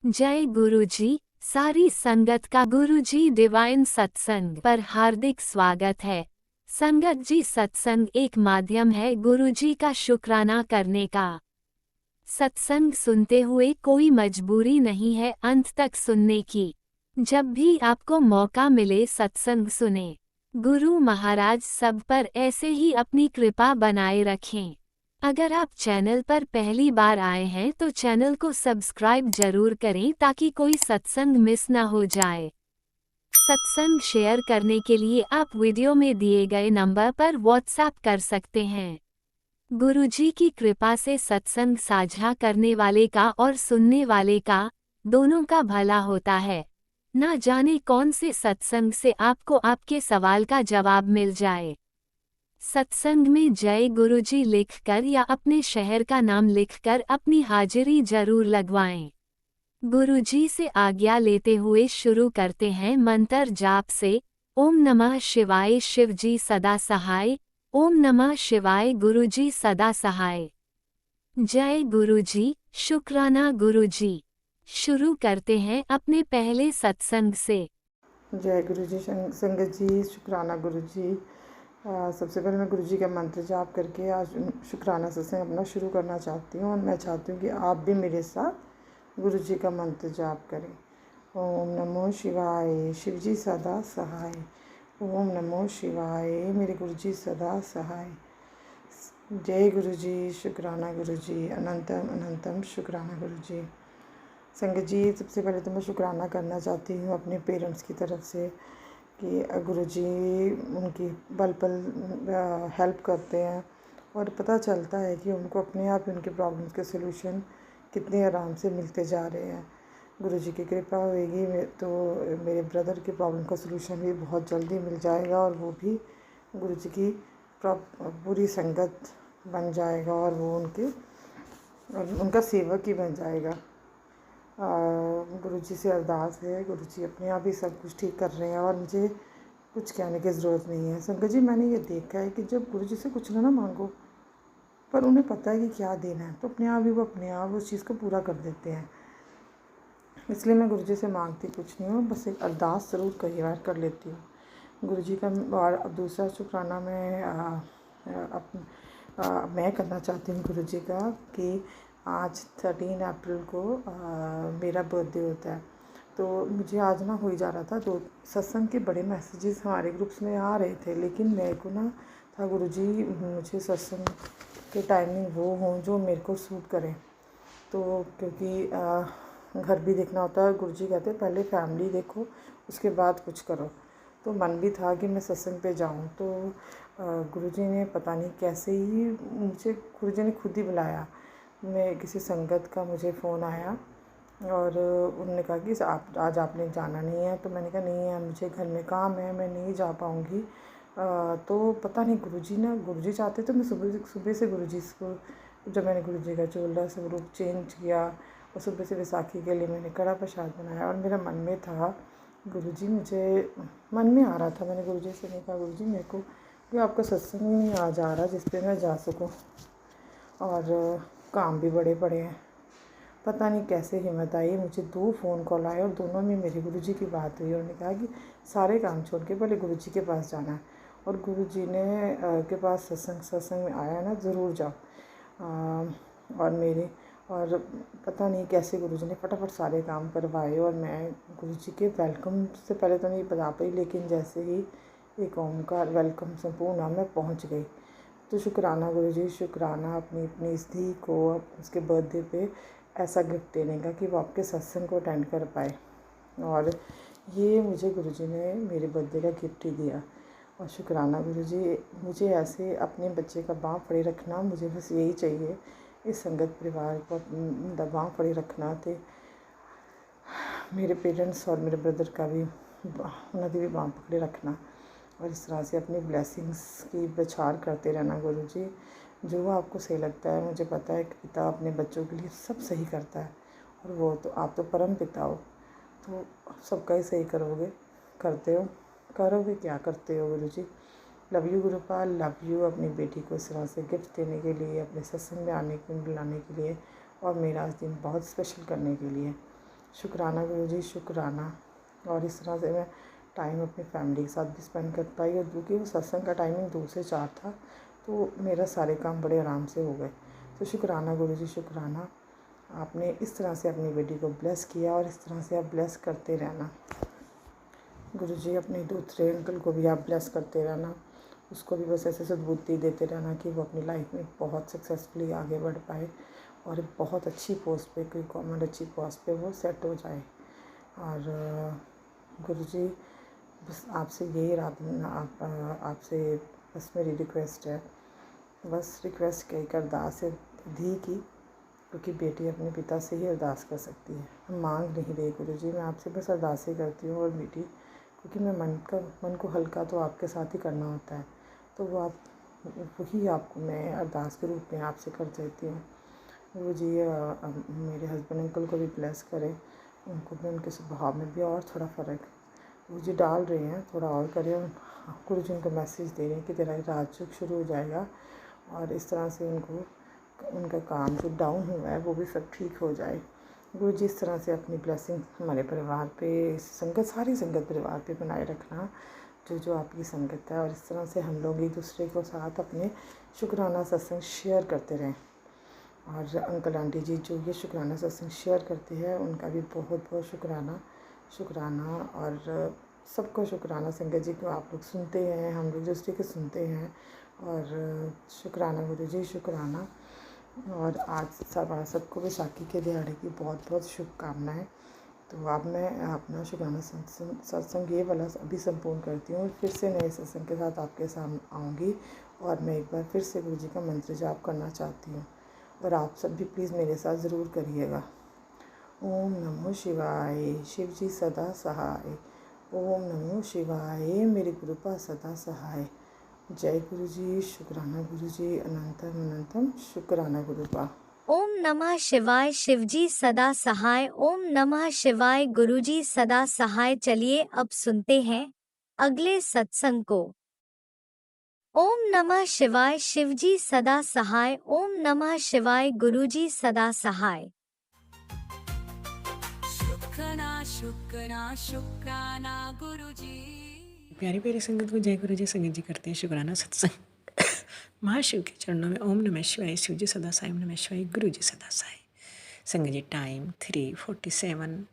जय गुरुजी। सारी संगत का गुरुजी डिवाइन सत्संग पर हार्दिक स्वागत है। संगत जी, सत्संग एक माध्यम है गुरुजी का शुक्राना करने का। सत्संग सुनते हुए कोई मजबूरी नहीं है अंत तक सुनने की। जब भी आपको मौका मिले सत्संग सुने। गुरु महाराज सब पर ऐसे ही अपनी कृपा बनाए रखें। अगर आप चैनल पर पहली बार आए हैं तो चैनल को सब्सक्राइब जरूर करें ताकि कोई सत्संग मिस ना हो जाए। सत्संग शेयर करने के लिए आप वीडियो में दिए गए नंबर पर व्हाट्सएप कर सकते हैं। गुरुजी की कृपा से सत्संग साझा करने वाले का और सुनने वाले का दोनों का भला होता है। ना जाने कौन से सत्संग से आपको आपके सवाल का जवाब मिल जाए। सत्संग में जय गुरुजी लिखकर या अपने शहर का नाम लिखकर अपनी हाजिरी जरूर लगवाएं। गुरुजी से आज्ञा लेते हुए शुरू करते हैं मंत्र जाप से। ओम नमः शिवाय शिवजी सदा सहाय। ओम नमः शिवाय गुरुजी सदा सहाय। जय गुरुजी, शुक्राना गुरुजी। शुरू करते हैं अपने पहले सत्संग से। जय गुरुजी। संगत जी, शुक्राना गुरुजी। सबसे पहले मैं गुरुजी का मंत्र जाप करके आज शुक्राना सत्संग अपना शुरू करना चाहती हूँ और मैं चाहती हूँ कि आप भी मेरे साथ गुरुजी का मंत्र जाप करें। ओम नमो शिवाय शिवजी सदा सहाय। ओम नमो शिवाय मेरे गुरुजी सदा सहाय। जय गुरुजी, शुक्राना गुरुजी, अनंतम अनंतम शुक्राना गुरुजी। संगत जी, सबसे पहले तो मैं शुक्राना करना चाहती हूँ अपने पेरेंट्स की तरफ से कि गुरुजी उनकी पल पल हेल्प करते हैं और पता चलता है कि उनको अपने आप उनके प्रॉब्लम्स के सलूशन कितने आराम से मिलते जा रहे हैं। गुरुजी की कृपा होएगी तो मेरे ब्रदर की प्रॉब्लम का सलूशन भी बहुत जल्दी मिल जाएगा और वो भी गुरुजी की पूरी संगत बन जाएगा और वो उनका सेवक ही बन जाएगा। गुरुजी से अरदास है, गुरुजी अपने आप ही सब कुछ ठीक कर रहे हैं और मुझे कुछ कहने की ज़रूरत नहीं है। संगत जी, मैंने ये देखा है कि जब गुरुजी से कुछ ना मांगो पर उन्हें पता है कि क्या देना है तो अपने आप उस चीज़ को पूरा कर देते हैं। इसलिए मैं गुरुजी से मांगती कुछ नहीं हूँ, बस एक अरदास ज़रूर कई बार कर लेती हूँ गुरुजी का। और अब दूसरा शुक्राना मैं करना चाहती हूँ गुरुजी का कि आज 13 अप्रैल को मेरा बर्थडे होता है। तो मुझे आज ना हो ही जा रहा था, तो सत्संग के बड़े मैसेजेस हमारे ग्रुप्स में आ रहे थे, लेकिन मेरे को ना था गुरुजी मुझे सत्संग के टाइमिंग वो हों जो मेरे को सूट करें। तो क्योंकि घर भी देखना होता है, गुरुजी कहते हैं पहले फैमिली देखो उसके बाद कुछ करो। तो मन भी था कि मैं सत्संग पे जाऊं, तो गुरुजी ने पता नहीं कैसे ही मुझे गुरुजी ने खुद ही बुलाया। मैं किसी संगत का मुझे फ़ोन आया और उन्होंने कहा कि आप आज आपने जाना नहीं है। तो मैंने कहा नहीं है, मुझे घर में काम है, मैं नहीं जा पाऊँगी। तो पता नहीं गुरुजी चाहते तो मैं सुबह से गुरुजी को, जब मैंने गुरुजी का चोला स्वरूप चेंज किया और सुबह से बैसाखी के लिए मैंने कड़ा प्रसाद बनाया और मेरा मन में था गुरुजी, मुझे मन में आ रहा था, मैंने गुरुजी से नहीं कहा गुरुजी मेरे को कि आपका सत्संग ही नहीं आ जा रहा जिस पे मैं जा सकूं और काम भी बड़े पड़े हैं। पता नहीं कैसे हिम्मत आई, मुझे 2 फ़ोन कॉल आए और दोनों में मेरे गुरुजी की बात हुई। उन्होंने कहा कि सारे काम छोड़ के पहले गुरुजी के पास जाना है और गुरुजी ने के पास सत्संग में आया ना, ज़रूर जाओ। और पता नहीं कैसे गुरुजी ने फटाफट सारे काम करवाए और मैं गुरुजी के वेलकम से पहले तो नहीं बता पाई, लेकिन जैसे ही एक ओमकार वेलकम संपूर्ण मैं पहुंच गई। तो शुक्राना गुरुजी, शुक्राना अपनी इस धी को उसके बर्थडे पे ऐसा गिफ्ट देने का कि वो आपके सत्संग को अटेंड कर पाए। और ये मुझे गुरुजी ने मेरे बर्थडे का गिफ्ट ही दिया। और शुक्राना गुरुजी, मुझे ऐसे अपने बच्चे का बाँह फड़े रखना, मुझे बस यही चाहिए। इस संगत परिवार को बाँह फड़े रखना थे मेरे पेरेंट्स और मेरे ब्रदर का भी, उन्होंने भी बाँह पकड़े रखना और इस तरह से अपनी ब्लेसिंग्स की बौछार करते रहना। गुरुजी, जो आपको सही लगता है, मुझे पता है कि पिता अपने बच्चों के लिए सब सही करता है और वो तो आप तो परम पिता हो, तो सबका ही सही करोगे क्या करते हो Guruji. Love you Gurupal, love you अपनी बेटी को इस तरह से गिफ्ट देने के लिए, अपने सत्संग में बुलाने के लिए और मेरा आज दिन बहुत स्पेशल करने के लिए। शुक्राना गुरुजी, शुक्राना। और इस तरह से मैं टाइम अपनी फैमिली के साथ भी स्पेंड कर पाई, और क्योंकि वो सत्संग का टाइमिंग 2 से 4 था, तो मेरा सारे काम बड़े आराम से हो गए। तो शुक्राना गुरुजी, शुक्राना। आपने इस तरह से अपनी बेटी को ब्लेस किया, और इस तरह से आप ब्लेस करते रहना। गुरुजी, अपने दूसरे अंकल को भी आप ब्लेस करते रहना, उसको भी बस ऐसे सद्बुद्धि देते रहना कि वो अपनी लाइफ में बहुत सक्सेसफुली आगे बढ़ पाए, और बहुत अच्छी पोस्ट पे, कोई गवर्नमेंट अच्छी पोस्ट पे वो सेट हो जाए। और गुरुजी, बस आपसे यही आपसे बस मेरी रिक्वेस्ट है, बस रिक्वेस्ट क्या, एक अरदास है धी की, क्योंकि बेटी अपने पिता से ही अरदास कर सकती है। हम मांग नहीं रही गुरुजी, मैं आपसे बस अरदास ही करती हूँ। और बेटी, क्योंकि मैं मन को हल्का तो आपके साथ ही करना होता है, तो वो आप वही आपको मैं अरदास के रूप में आपसे कर देती हूँ। गुरुजी, मेरे हस्बैंड अंकल को भी ब्लेस करें, उनको भी, उनके स्वभाव में भी और थोड़ा फ़र्क गुरुजी डाल रहे हैं, थोड़ा और करें। और गुरुजी उनको मैसेज दे रहे हैं कि तेरा राजयोग शुरू हो जाएगा, और इस तरह से उनका काम जो डाउन हुआ है वो भी सब ठीक हो जाए। गुरुजी, इस तरह से अपनी ब्लेसिंग हमारे परिवार पे, संगत, सारी संगत परिवार पे बनाए रखना, जो आपकी संगत है। और इस तरह से हम लोग एक दूसरे को साथ अपने शुक्राना सत्संग शेयर करते रहें। और अंकल आंटी जी जो ये शुक्राना सत्संग शेयर करते हैं, उनका भी बहुत बहुत शुक्राना, शुक्राना। और सबको शुक्राना, संगत जी को आप लोग सुनते हैं, हम लोग दूसरे के सुनते हैं। और शुक्राना गुरुजी, शुक्राना। और आज सबको बैसाखी के दिहाड़े की बहुत बहुत शुभकामनाएं। तो अब मैं अपना शुक्राना सत्संग ये वाला अभी संपूर्ण करती हूँ, फिर से नए सत्संग के साथ आपके सामने आऊँगी। और मैं एक बार फिर से गुरुजी का मंत्र जाप करना चाहती हूँ, और आप सब भी प्लीज़ मेरे साथ ज़रूर करिएगा। ओम नमो शिवाय, शिव जी सदा सहाय। ओम नमो शिवाय, मेरी कृपा सदा सहाय। जय गुरुजी, शुक्राना गुरुजी, अनंतम अनंतम शुक्राना गुरुपा। ओम नमः शिवाय, शिवजी सदा सहाय। ओम नमः शिवाय, गुरुजी सदा सहाय। चलिए अब सुनते हैं अगले सत्संग को। ओम नमः शिवाय, शिवजी सदा सहाय। ओम नमः शिवाय, गुरुजी सदा सहाय। शुक्राना शुक्राना शुक्राना गुरुजी। प्यारी प्यारी संगत को जय गुरु जी। संगत जी करते हैं शुक्राना सत्संग महाशिव के चरणों में। ओम नमः शिवाय, शिव जी सदा साई। ओम नमः शिवाय, गुरु जी सदा साई। संगत जी टाइम 3:47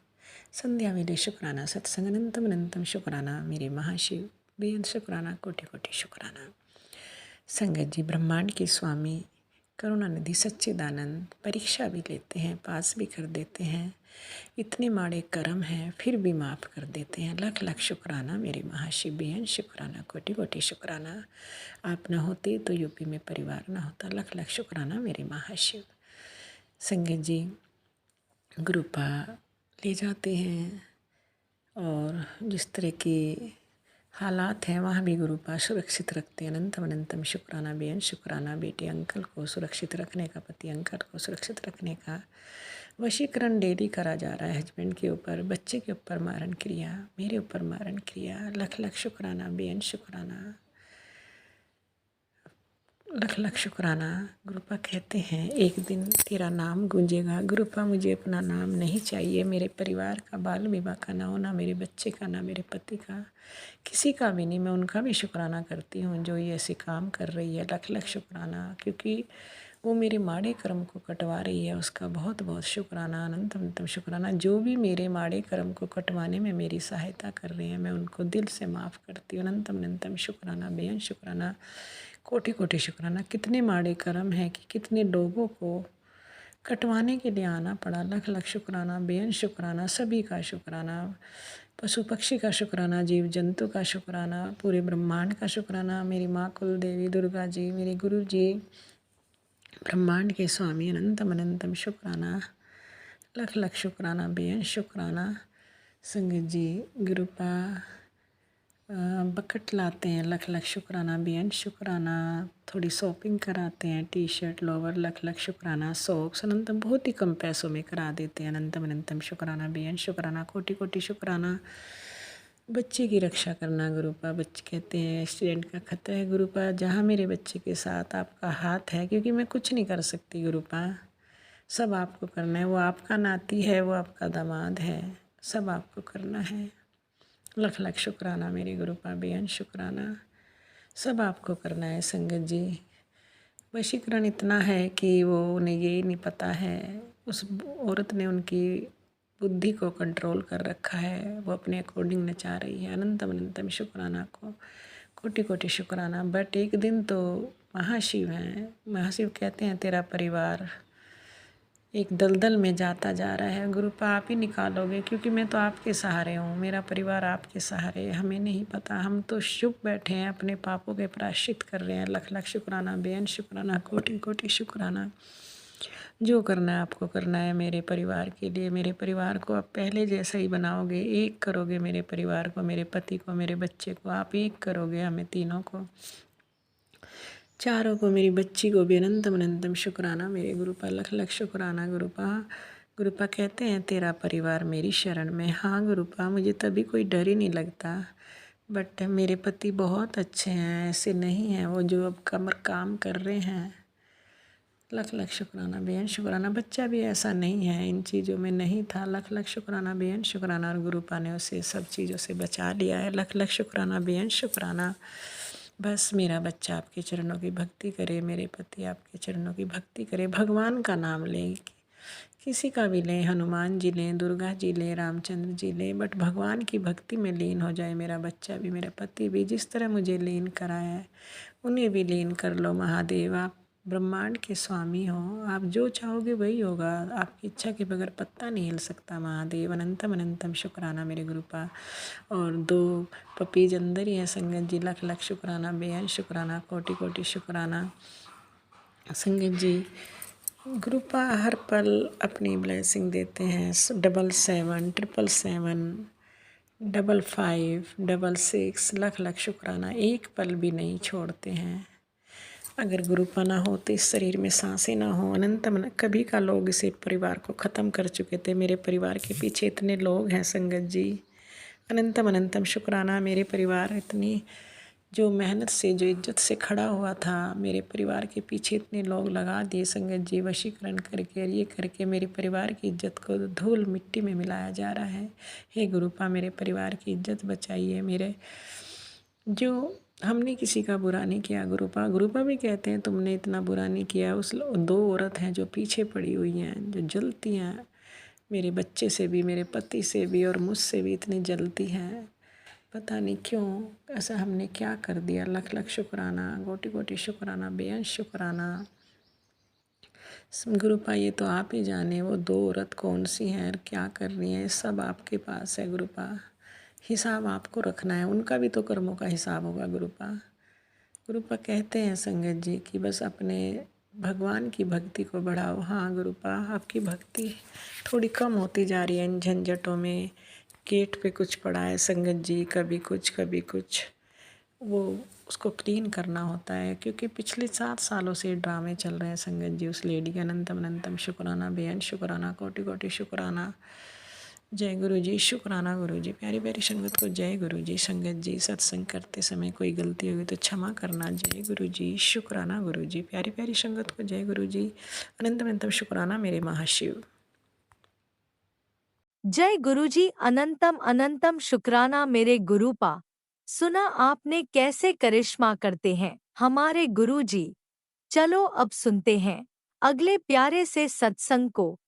संध्या वेले शुक्राना सत्संग। अनंतम अनंतम शुक्राना मेरे महाशिव, बेअंत शुक्राना, कोटि कोटि शुक्राना। संगत जी, ब्रह्मांड के स्वामी, करुणानिधि, सच्चिदानंद परीक्षा भी लेते हैं, पास भी कर देते हैं। इतने माड़े कर्म हैं फिर भी माफ़ कर देते हैं। लख लख शुक्राना मेरे महाशिव, बेअंत शुक्राना, कोटि कोटि शुक्राना। आप ना होते तो यूपी में परिवार ना होता। लख लख शुक्राना मेरे महाशिव। संगत जी गुरुपा ले जाते हैं, और जिस तरह के हालात हैं वहाँ भी गुरुपा सुरक्षित रखते हैं। अनंतम अनंतम शुक्राना, बेअंत शुक्राना। बेटे अंकल को सुरक्षित रखने का, पति अंकल को सुरक्षित रखने का वशीकरण डेली करा जा रहा है। हस्बैंड के ऊपर, बच्चे के ऊपर मारण क्रिया, मेरे ऊपर मारण क्रिया। लख लख शुक्राना, बेअंत शुक्राना, लख लख शुक्राना। गुरुपा कहते हैं एक दिन तेरा नाम गूंजेगा। गुरुपा, मुझे अपना नाम नहीं चाहिए, मेरे परिवार का, बाल विवाह का ना हो, ना मेरे बच्चे का, ना मेरे पति का, किसी का भी नहीं। मैं उनका भी शुक्राना करती हूँ जो ये ऐसे काम कर रही है। लख लख शुक्राना, क्योंकि वो मेरे माड़े कर्म को कटवा रही है, उसका बहुत बहुत शुक्राना। अनंत अनंतम शुक्राना। जो भी मेरे माड़े कर्म को कटवाने में मेरी सहायता कर रहे हैं, मैं उनको दिल से माफ़ करती हूँ। अनंतम अनंतम शुक्राना, बेअंत शुक्राना, कोटि कोटि शुक्राना। कितने माड़े कर्म हैं कि कितने लोगों को कटवाने के लिए आना पड़ा। लख लख शुक्राना, बेअंत शुक्राना, सभी का शुक्राना। पशु पक्षी का शुक्राना, जीव जंतु का शुक्राना, पूरे ब्रह्मांड का शुक्राना। मेरी माँ कुल देवी दुर्गा जी, मेरे गुरु जी, ब्रह्मांड के स्वामी, अनंतम अनंतम शुक्राना। लख लख शुक्राना, बेअंत शुक्राना। संगत जी गुरुपा बकेट लाते हैं। लख लख शुक्राना, बेअंत शुक्राना। थोड़ी शॉपिंग कराते हैं, टी शर्ट लोवर। लख लख शुक्राना। सॉक्स अनंतम बहुत ही कम पैसों में करा देते हैं। अनंतम अनंतम शुक्राना, बेअंत शुक्राना, कोटि कोटि शुक्राना। बच्चे की रक्षा करना गुरुपा। बच्चे कहते हैं एक्सीडेंट का खतरा है गुरुपा, जहाँ मेरे बच्चे के साथ आपका हाथ है, क्योंकि मैं कुछ नहीं कर सकती गुरुपा, सब आपको करना है। वो आपका नाती है, वो आपका दामाद है, सब आपको करना है। लख लख शुक्राना मेरे गुरुपा, बेअंत शुक्राना। सब आपको करना है संगत जी। वशीकरण इतना है कि वो उन्हें ये नहीं पता है, उस औरत ने उनकी बुद्धि को कंट्रोल कर रखा है, वो अपने अकॉर्डिंग नचा रही है। अनंतम अनंतम शुक्राना को कोटि कोटि शुक्राना। बट एक दिन तो महाशिव हैं, महाशिव कहते हैं तेरा परिवार एक दलदल में जाता जा रहा है, गुरुपा आप ही निकालोगे, क्योंकि मैं तो आपके सहारे हूँ, मेरा परिवार आपके सहारे है। हमें नहीं पता, हम तो चुप बैठे हैं, अपने पापों के प्रायश्चित कर रहे हैं। लख लख शुक्राना, बेअंत शुक्राना, कोटि कोटि शुक्राना। जो करना है आपको करना है मेरे परिवार के लिए। मेरे परिवार को आप पहले जैसा ही बनाओगे, एक करोगे मेरे परिवार को, मेरे पति को, मेरे बच्चे को, आप एक करोगे हमें तीनों को, चारों को, मेरी बच्ची को भी। अनंतम अनंतम शुक्राना मेरे गुरुपा, लख लख शुक्राना गुरुपा। गुरुपा कहते हैं तेरा परिवार मेरी शरण में। हाँ गुरुपा, मुझे तभी कोई डर ही नहीं लगता। बट मेरे पति बहुत अच्छे हैं, ऐसे नहीं हैं वो जो अब कमर काम कर रहे हैं। लख लख शुक्राना, बेअंत शुक्राना। बच्चा भी ऐसा नहीं है, इन चीज़ों में नहीं था। लख लख शुक्राना, बेअंत शुक्राना। और गुरुपा ने उसे सब चीज़ों से बचा लिया है। लख लख शुक्राना, बेअंत शुक्राना। बस मेरा बच्चा आपके चरणों की भक्ति करे, मेरे पति आपके चरणों की भक्ति करे, भगवान का नाम लें, किसी का भी लें, हनुमान जी लें, दुर्गा जी लें, रामचंद्र जी लें, बट भगवान की भक्ति में लीन हो जाए मेरा बच्चा भी, मेरा पति भी। जिस तरह मुझे लीन कराया है उन्हें भी लीन कर लो महादेव। आप ब्रह्मांड के स्वामी हो, आप जो चाहोगे वही होगा, आपकी इच्छा के बगैर पत्ता नहीं हिल सकता महादेव। अनंतम अनंतम शुक्राना मेरे गुरुपा। और 2 पपीज अंदर ही है संगत जी। लख लख शुक्राना, बेअंत शुक्राना, कोटि कोटि शुक्राना संगत जी। गुरुपा हर पल अपनी ब्लेसिंग देते हैं। 777 777 55 66 लख लख शुक्राना, एक पल भी नहीं छोड़ते हैं। अगर गुरुपा ना हो तो इस शरीर में सांसें ना हो। अनंतम कभी का लोग इसे परिवार को ख़त्म कर चुके थे। मेरे परिवार के पीछे इतने लोग हैं संगत जी। अनंतम अनंतम शुक्राना मेरे परिवार इतनी जो मेहनत से, जो इज्जत से खड़ा हुआ था, मेरे परिवार के पीछे इतने लोग लगा दिए संगत जी, वशीकरण करके और ये करके मेरे परिवार की इज्जत को धूल मिट्टी में मिलाया जा रहा है। हे गुरुपा मेरे परिवार की इज्जत बचाइए। मेरे जो हमने किसी का बुरा नहीं किया गुरुपा, गुरुपा भी कहते हैं तुमने इतना बुरा नहीं किया। उस 2 औरत हैं जो पीछे पड़ी हुई हैं, जो जलती हैं, मेरे बच्चे से भी, मेरे पति से भी और मुझसे भी इतनी जलती हैं। पता नहीं क्यों, ऐसा हमने क्या कर दिया। लख लख शुक्राना, कोटि कोटि शुक्राना, बेअंत शुक्राना। गुरुपा ये तो आप ही जाने वो 2 औरत कौन सी हैं और क्या कर रही हैं, सब आपके पास है गुरुपा। हिसाब आपको रखना है, उनका भी तो कर्मों का हिसाब होगा गुरुपा। गुरुपा कहते हैं संगत जी कि बस अपने भगवान की भक्ति को बढ़ाओ। हाँ गुरुपा, आपकी भक्ति थोड़ी कम होती जा रही है इन झंझटों में। गेट पे कुछ पड़ा है संगत जी, कभी कुछ कभी कुछ, वो उसको क्लीन करना होता है, क्योंकि पिछले 7 सालों से ड्रामे चल रहे हैं संगत जी उस लेडी के। अनंतम अनंतम शुक्राना, बेअंत शुक्राना, कोटि कोटि शुक्राना। जय गुरु जी, शुक्राना गुरु जी। प्यारी प्यारी संगत को जय गुरु जी। संगत जी सत्संग करते समय कोई गलती होगी तो क्षमा करना। जय गुरु जी, शुक्राना गुरु जी। प्यारी प्यारी संगत को जय गुरु जी। अनंतम अनंतम शुक्राना मेरे महाशिव। जय गुरुजी, अनंतम अनंतम शुक्राना मेरे गुरुपा। सुना आपने कैसे करिश्मा करते हैं हमारे गुरुजी। चलो अब सुनते हैं अगले प्यारे से सत्संग को।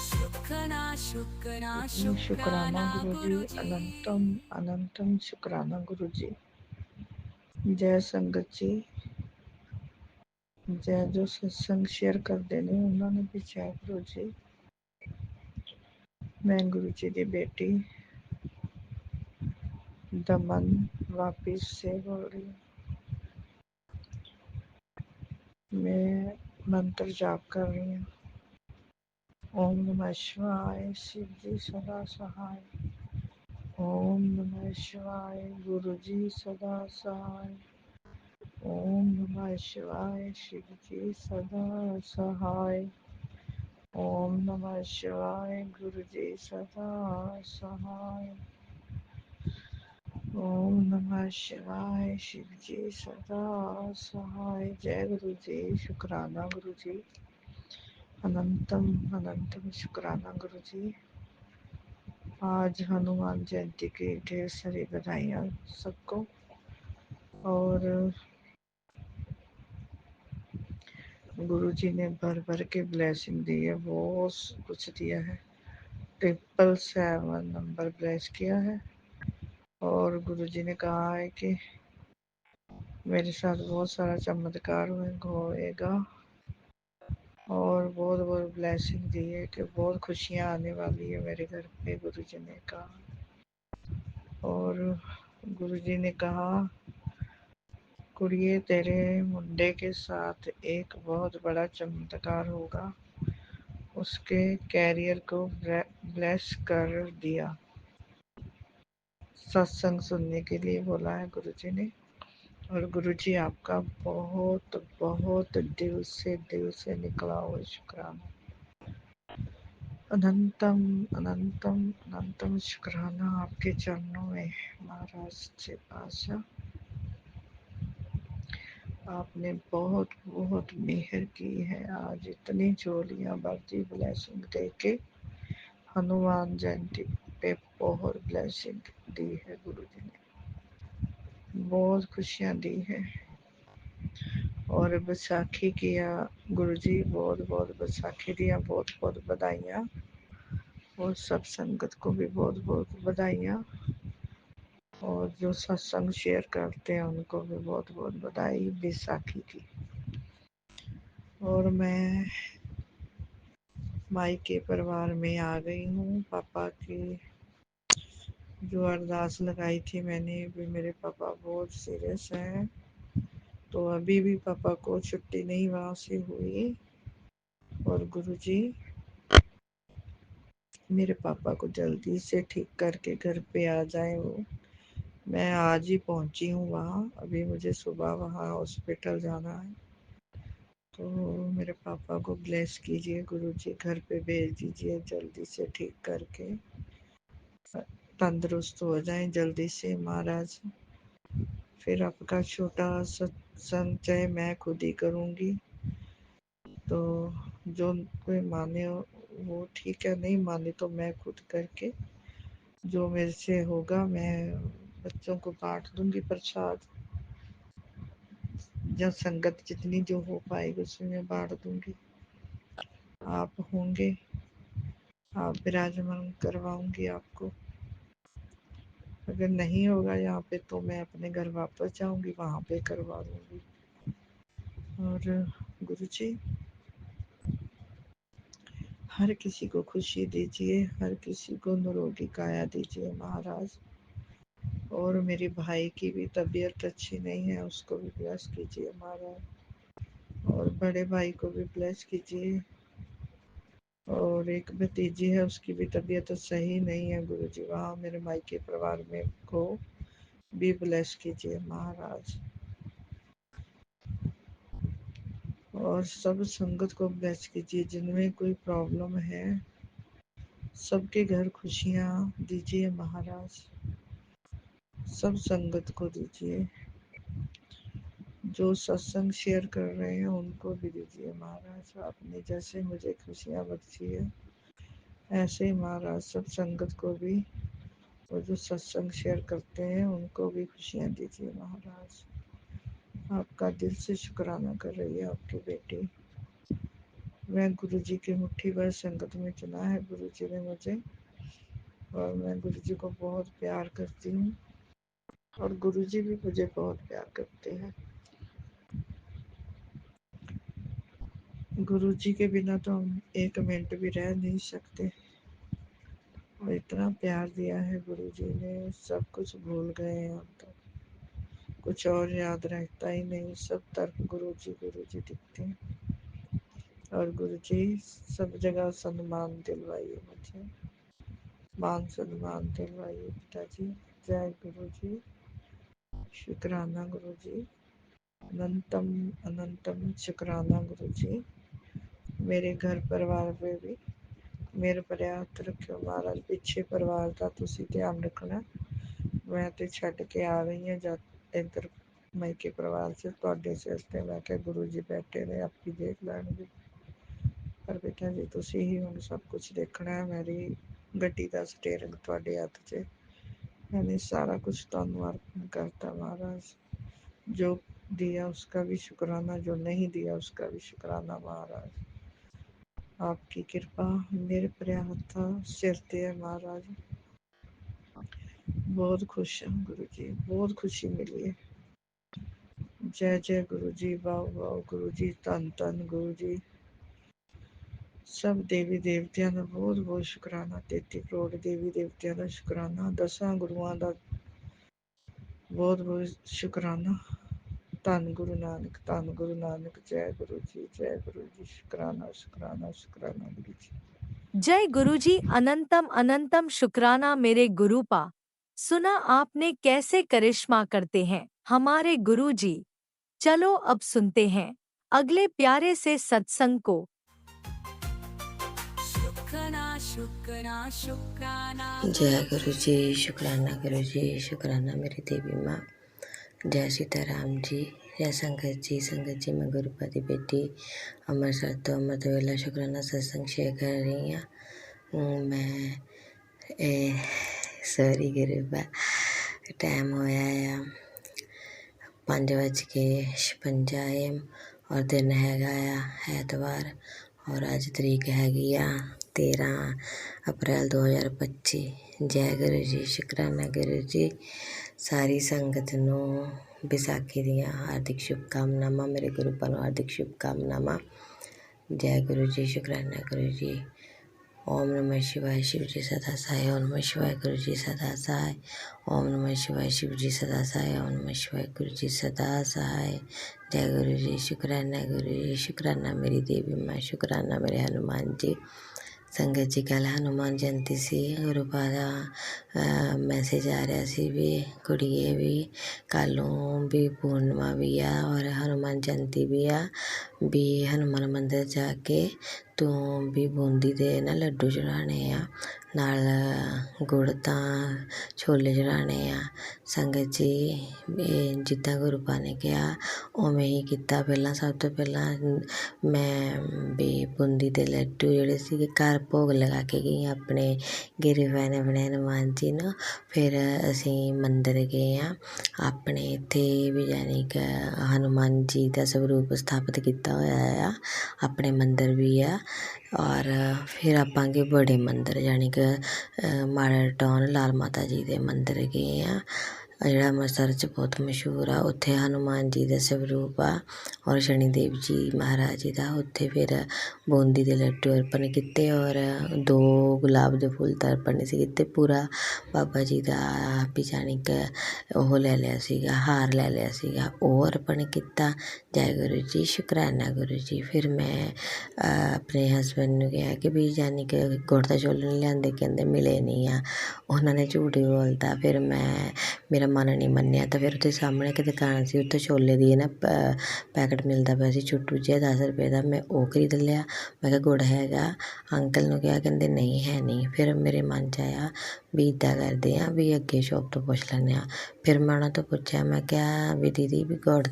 शुक्राना शुक्राना शुक्राना शुक्राना गुरु जी, गुरुजी। अनंतम अनंतम शुक्राना गुरु जी। जय संगत जी, जय जो सत्संग शेयर करते ने उन्होंने भी जय गुरु जी। मैं गुरु जी की बेटी दमन वापिस से बोल रही हूँ। मैं मंत्र जाप कर रही हूँ। ओम नमः शिवाय, शिव जी सदा सहाय। ओम नमः शिवाय, गुरु जी सदा सहाय। ओम नमः शिवाय, शिव जी सदा सहाय। ओम नमः शिवाय, गुरु जी सदा सहाय। ओम नमः शिवाय, शिव जी सदा सहाय। जय गुरु जी, शुक्राना गुरु जी। अनंतम अनंतम शुक्राना गुरु जी। आज हनुमान जयंती की ढेर सारी बधाइयाँ सबको। और गुरु जी ने भर भर के ब्लेसिंग दी है, बहुत कुछ दिया है। 777 नंबर ब्लेस किया है। और गुरु जी ने कहा है कि मेरे साथ बहुत सारा चमत्कार होएगा। और बहुत बहुत ब्लेसिंग दी है कि बहुत खुशियाँ आने वाली है मेरे घर पे, गुरु जी ने कहा। और गुरु जी ने कहा, कुड़िए तेरे मुंडे के साथ एक बहुत बड़ा चमत्कार होगा। उसके कैरियर को ब्लेस कर दिया। सत्संग सुनने के लिए बोला है गुरु जी ने। और गुरु जी आपका बहुत बहुत दिल से निकला हुआ शुक्राना। अनंतम अनंतम अनंतम शुक्राना आपके चरणों में महाराज से पाशा। आपने बहुत बहुत मेहर की है। आज इतनी झोलियां भरती ब्लेसिंग दे के हनुमान जयंती पे बहुत ब्लेसिंग दी है गुरु जी ने, बहुत खुशियाँ दी है। और बैसाखी किया गुरु जी, बहुत बहुत बैसाखी दिया, बहुत बहुत बधाइयाँ। और सब संगत को भी बहुत बहुत बधाइयाँ। और जो सत्संग शेयर करते हैं उनको भी बहुत बहुत बधाई बैसाखी की। और मैं मायके परिवार में आ गई हूँ। पापा की जो अरदास लगाई थी मैंने भी, मेरे पापा बहुत सीरियस हैं, तो अभी भी पापा को छुट्टी नहीं वहाँ से हुई। और गुरुजी मेरे पापा को जल्दी से ठीक करके घर पे आ जाए वो। मैं आज ही पहुँची हूँ वहाँ, अभी मुझे सुबह वहाँ हॉस्पिटल जाना है। तो मेरे पापा को ब्लेस कीजिए गुरुजी, घर पे भेज दीजिए जल्दी से ठीक करके, तंदुरुस्त हो जाए जल्दी से महाराज। फिर आपका छोटा सत्संग चाहे मैं खुद ही करूँगी, तो जो कोई माने वो ठीक है, नहीं माने तो मैं खुद करके जो मेरे से होगा मैं बच्चों को बांट दूंगी प्रसाद। जब संगत जितनी जो हो पाएगी उसमें मैं बांट दूंगी। आप होंगे, आप विराजमान करवाऊंगी आपको। अगर नहीं होगा यहाँ पे तो मैं अपने घर वापस जाऊंगी, वहाँ पे करवा लूंगी। और गुरुजी हर किसी को खुशी दीजिए, हर किसी को निरोगी काया दीजिए महाराज। और मेरे भाई की भी तबीयत अच्छी नहीं है, उसको भी ब्लेस कीजिए महाराज। और बड़े भाई को भी ब्लेस कीजिए। और एक भतीजी है, उसकी भी तबीयत सही नहीं है गुरुजी, वहाँ मेरे मायके परिवार में को भी ब्लेस कीजिए महाराज। और सब संगत को ब्लेस कीजिए जिनमें कोई प्रॉब्लम है, सबके घर खुशियाँ दीजिए महाराज। सब संगत को दीजिए, जो सत्संग शेयर कर रहे हैं उनको भी दीजिए महाराज। आपने जैसे मुझे खुशियाँ बख्शी है ऐसे ही महाराज सब संगत को भी, और जो सत्संग शेयर करते हैं उनको भी खुशियाँ दीजिए महाराज। आपका दिल से शुक्राना कर रही है आपकी बेटी। मैं गुरु जी की मुट्ठी भर संगत में चुना है गुरु जी ने मुझे, और मैं गुरु जी को बहुत प्यार करती हूँ और गुरु जी भी मुझे बहुत प्यार करते हैं। गुरु जी के बिना तो हम एक मिनट भी रह नहीं सकते। और इतना प्यार दिया है गुरु जी ने, सब कुछ भूल गए हैं हम तो, कुछ और याद रहता ही नहीं। सब तरफ गुरु जी दिखते हैं। और गुरु जी सब जगह सम्मान दिलवाइए मुझे, मान सम्मान दिलवाइए पिताजी। जय गुरु जी, शुक्राना गुरु जी, अनंतम अनंतम शुक्राना गुरु जी। मेरे घर परिवार में भी मेरे पर हੱਥ ਰੱਖਿਓ ਮਹਾਰਾਜ। ਪਿੱਛੇ ਪਰਿਵਾਰ ਦਾ ਤੁਸੀਂ ਧਿਆਨ ਰੱਖਣਾ। ਮੈਂ ਤੇ ਛੱਡ ਕੇ ਆ ਗਈ ਹਾਂ ਜਦ ਇੱਧਰ ਮਾਇਕੇ ਪਰਿਵਾਰ 'ਚ, ਤੁਹਾਡੇ ਸਿਰ ਤੇ ਮੈਂ ਕਿਹਾ ਗੁਰੂ ਜੀ ਬੈਠੇ ਨੇ ਆਪੇ ਦੇਖ ਲੈਣਗੇ। ਪਰ ਬੇਟਾ ਜੀ ਤੁਸੀਂ ਹੀ ਹੁਣ ਸਭ ਕੁਝ ਦੇਖਣਾ ਹੈ। ਮੇਰੀ ਗੱਡੀ ਦਾ ਸਟੀਅਰਿੰਗ ਤੁਹਾਡੇ ਹੱਥ 'ਚ, मैंने सारा कुछ ਤੁਹਾਨੂੰ अर्पण करता महाराज। जो दिया उसका भी शुक्राना, जो नहीं दिया उसका भी शुक्राना महाराज। आपकी कृपा मेरे प्रिय हत्था सिर ते है महाराज। बहुत खुश हूँ गुरु जी, बहुत खुशी मिली है। जय जय गुरु जी, वाह वाह गुरु जी, धन धन गुरु जी। सब देवी देवतियां का बहुत बहुत शुकराना, 33 करोड़ देवी देवतियां का शुकराना, 10 गुरुआं का बहुत बहुत शुकराना। धन गुरु नानक, धन गुरु नानक, जय गुरु जी, जय गुरु जी। शुकराना शुकराना शुकराना गुरु जी। जय गुरुजी, अनंतम अनंतम शुक्राना मेरे गुरुपा। सुना आपने कैसे करिश्मा करते हैं हमारे गुरुजी। चलो अब सुनते हैं अगले प्यारे से सत्संग को। शुक्राना शुक्राना शुक्राना जय गुरु जी, शुक्राना गुरु जी, शुक्राना मेरी देवी माँ। जय सीताराम जी, जय संगत जी मैं गुरुपा दी बेटी ਅੰਮ੍ਰਿਤਸਰ ਤੋਂ ਅੰਮ੍ਰਿਤ ਵੇਲਾ ਸ਼ੁਕਰਾਨਾ सत्संग शेयर कर रही हूँ। मैं सॉरी गुरुपा, टाइम होया आ 5:56 AM और दिन हैगा आ ਐਤਵਾਰ और अज तरीक हैगी आ 13 अप्रैल 2025। जय गुरु जी, शुकराना गुरु जी। सारी संगत नूं विसाखी दियां हार्दिक शुभकामनावां, मेरे गुरुपा नूं हार्दिक शुभकामनावां। जय गुरु जी, शुकराना गुरु जी। ओम नमः शिवाय, शिव जी सदा सहाय। ओम नमः शिवाय, गुरु जी सदा सहाय। ओम नमः शिवाय, शिव जी सदा सहाय। ओम नमः शिवाय, गुरु जी सदा सहाय। जय गुरु जी, शुकराना गुरु जी, शुकराना मेरी देवी माँ, शुकराना मेरे हनुमान जी। संगत जी कल हनुमान जयंती सी, गुरुपा दा मैसेज आ रहा सी भी कुड़िए भी कलों भी पूर्णिमा भी आ और हनुमान जयंती भी आ, भी हनुमान मंदिर जाके तू भी बूंदी दे ना लड्डू चढ़ाने आ, नाल गुड़ तां छोले चढ़ाने आ। संगत जी जिद्दां गुरुपा ने कहा उवें ही कीता। पहलां सब तो पहलां मैं भी बूंदी दे लड्डू जिहड़े सीगे घर भोग लगा के गई अपने गुरुपा ने अपने हनुमान जी नूं। फिर असीं मंदिर गए आ अपने इत्थे भी, यानी कि हनुमान जी दा स्वरूप स्थापित किया होया आ, अपने मंदिर भी आ। और फिर आपां गए बड़े मंदिर, यानी कि माडल टाउन लाल माता जी दे मंदिर गए आ, ਜਿਹੜਾ ਅੰਮ੍ਰਿਤਸਰ 'ਚ ਬਹੁਤ ਮਸ਼ਹੂਰ ਆ। ਉੱਥੇ ਹਨੂੰਮਾਨ ਜੀ ਦਾ ਸਰੂਪ ਆ ਔਰ ਸ਼ਨੀਦੇਵ ਜੀ ਮਹਾਰਾਜ ਜੀ ਦਾ। ਉੱਥੇ ਫਿਰ ਬੂੰਦੀ ਦੇ ਲੱਡੂ ਅਰਪਣ ਕੀਤੇ ਔਰ 2 ਗੁਲਾਬ ਦੇ ਫੁੱਲ ਤਾਂ ਅਰਪਣ ਨਹੀਂ ਸੀ ਕੀਤੇ। ਪੂਰਾ ਬਾਬਾ ਜੀ ਦਾ ਵੀ ਜਾਣੀ ਕਿ ਉਹ ਲੈ ਲਿਆ ਸੀਗਾ, ਹਾਰ ਲੈ ਲਿਆ ਸੀਗਾ, ਉਹ ਅਰਪਣ ਕੀਤਾ। ਜੈ ਗੁਰੂ ਜੀ, ਸ਼ੁਕਰਾਨਾ ਗੁਰੂ ਜੀ। ਫਿਰ ਮੈਂ ਆਪਣੇ ਹਸਬੈਂਡ ਨੂੰ ਕਿਹਾ ਕਿ ਵੀ ਜਾਣੀ ਕਿ ਗੁੜ ਦਾ ਛੋਲੇ ਨਹੀਂ ਲਿਆਂਦੇ, ਕਹਿੰਦੇ ਮਿਲੇ ਨਹੀਂ ਆ। ਉਹਨਾਂ ਨੇ ਝੂਠ ਹੀ ਬੋਲਤਾ। ਫਿਰ ਮੇਰਾ ਮਨ ਨਹੀਂ ਮੰਨਿਆ ਤਾਂ ਫਿਰ ਉੱਥੇ ਸਾਹਮਣੇ ਇੱਕ ਦੁਕਾਨ ਸੀ, ਉੱਥੇ ਛੋਲੇ ਦੀ ਨਾ ਪੈਕਟ ਮਿਲਦਾ ਪਿਆ ਸੀ ਛੋਟੂ ਜਿਹਾ 10 ਰੁਪਏ ਦਾ। ਮੈਂ ਉਹ ਖਰੀਦ ਲਿਆ। ਮੈਂ ਕਿਹਾ ਗੁੜ ਹੈਗਾ? ਅੰਕਲ ਨੂੰ ਕਿਹਾ, ਕਹਿੰਦੇ ਨਹੀਂ ਹੈ ਨਹੀਂ। ਫਿਰ ਮੇਰੇ ਮਨ 'ਚ ਆਇਆ ਵੀ ਇੱਦਾਂ ਕਰਦੇ ਹਾਂ ਵੀ ਅੱਗੇ ਸ਼ੋਪ ਤੋਂ ਪੁੱਛ ਲੈਂਦੇ ਹਾਂ। ਫਿਰ ਮੈਂ ਉਹਨਾਂ ਤੋਂ ਪੁੱਛਿਆ, ਮੈਂ ਕਿਹਾ ਵੀ ਦੀਦੀ ਵੀ ਗੁੜ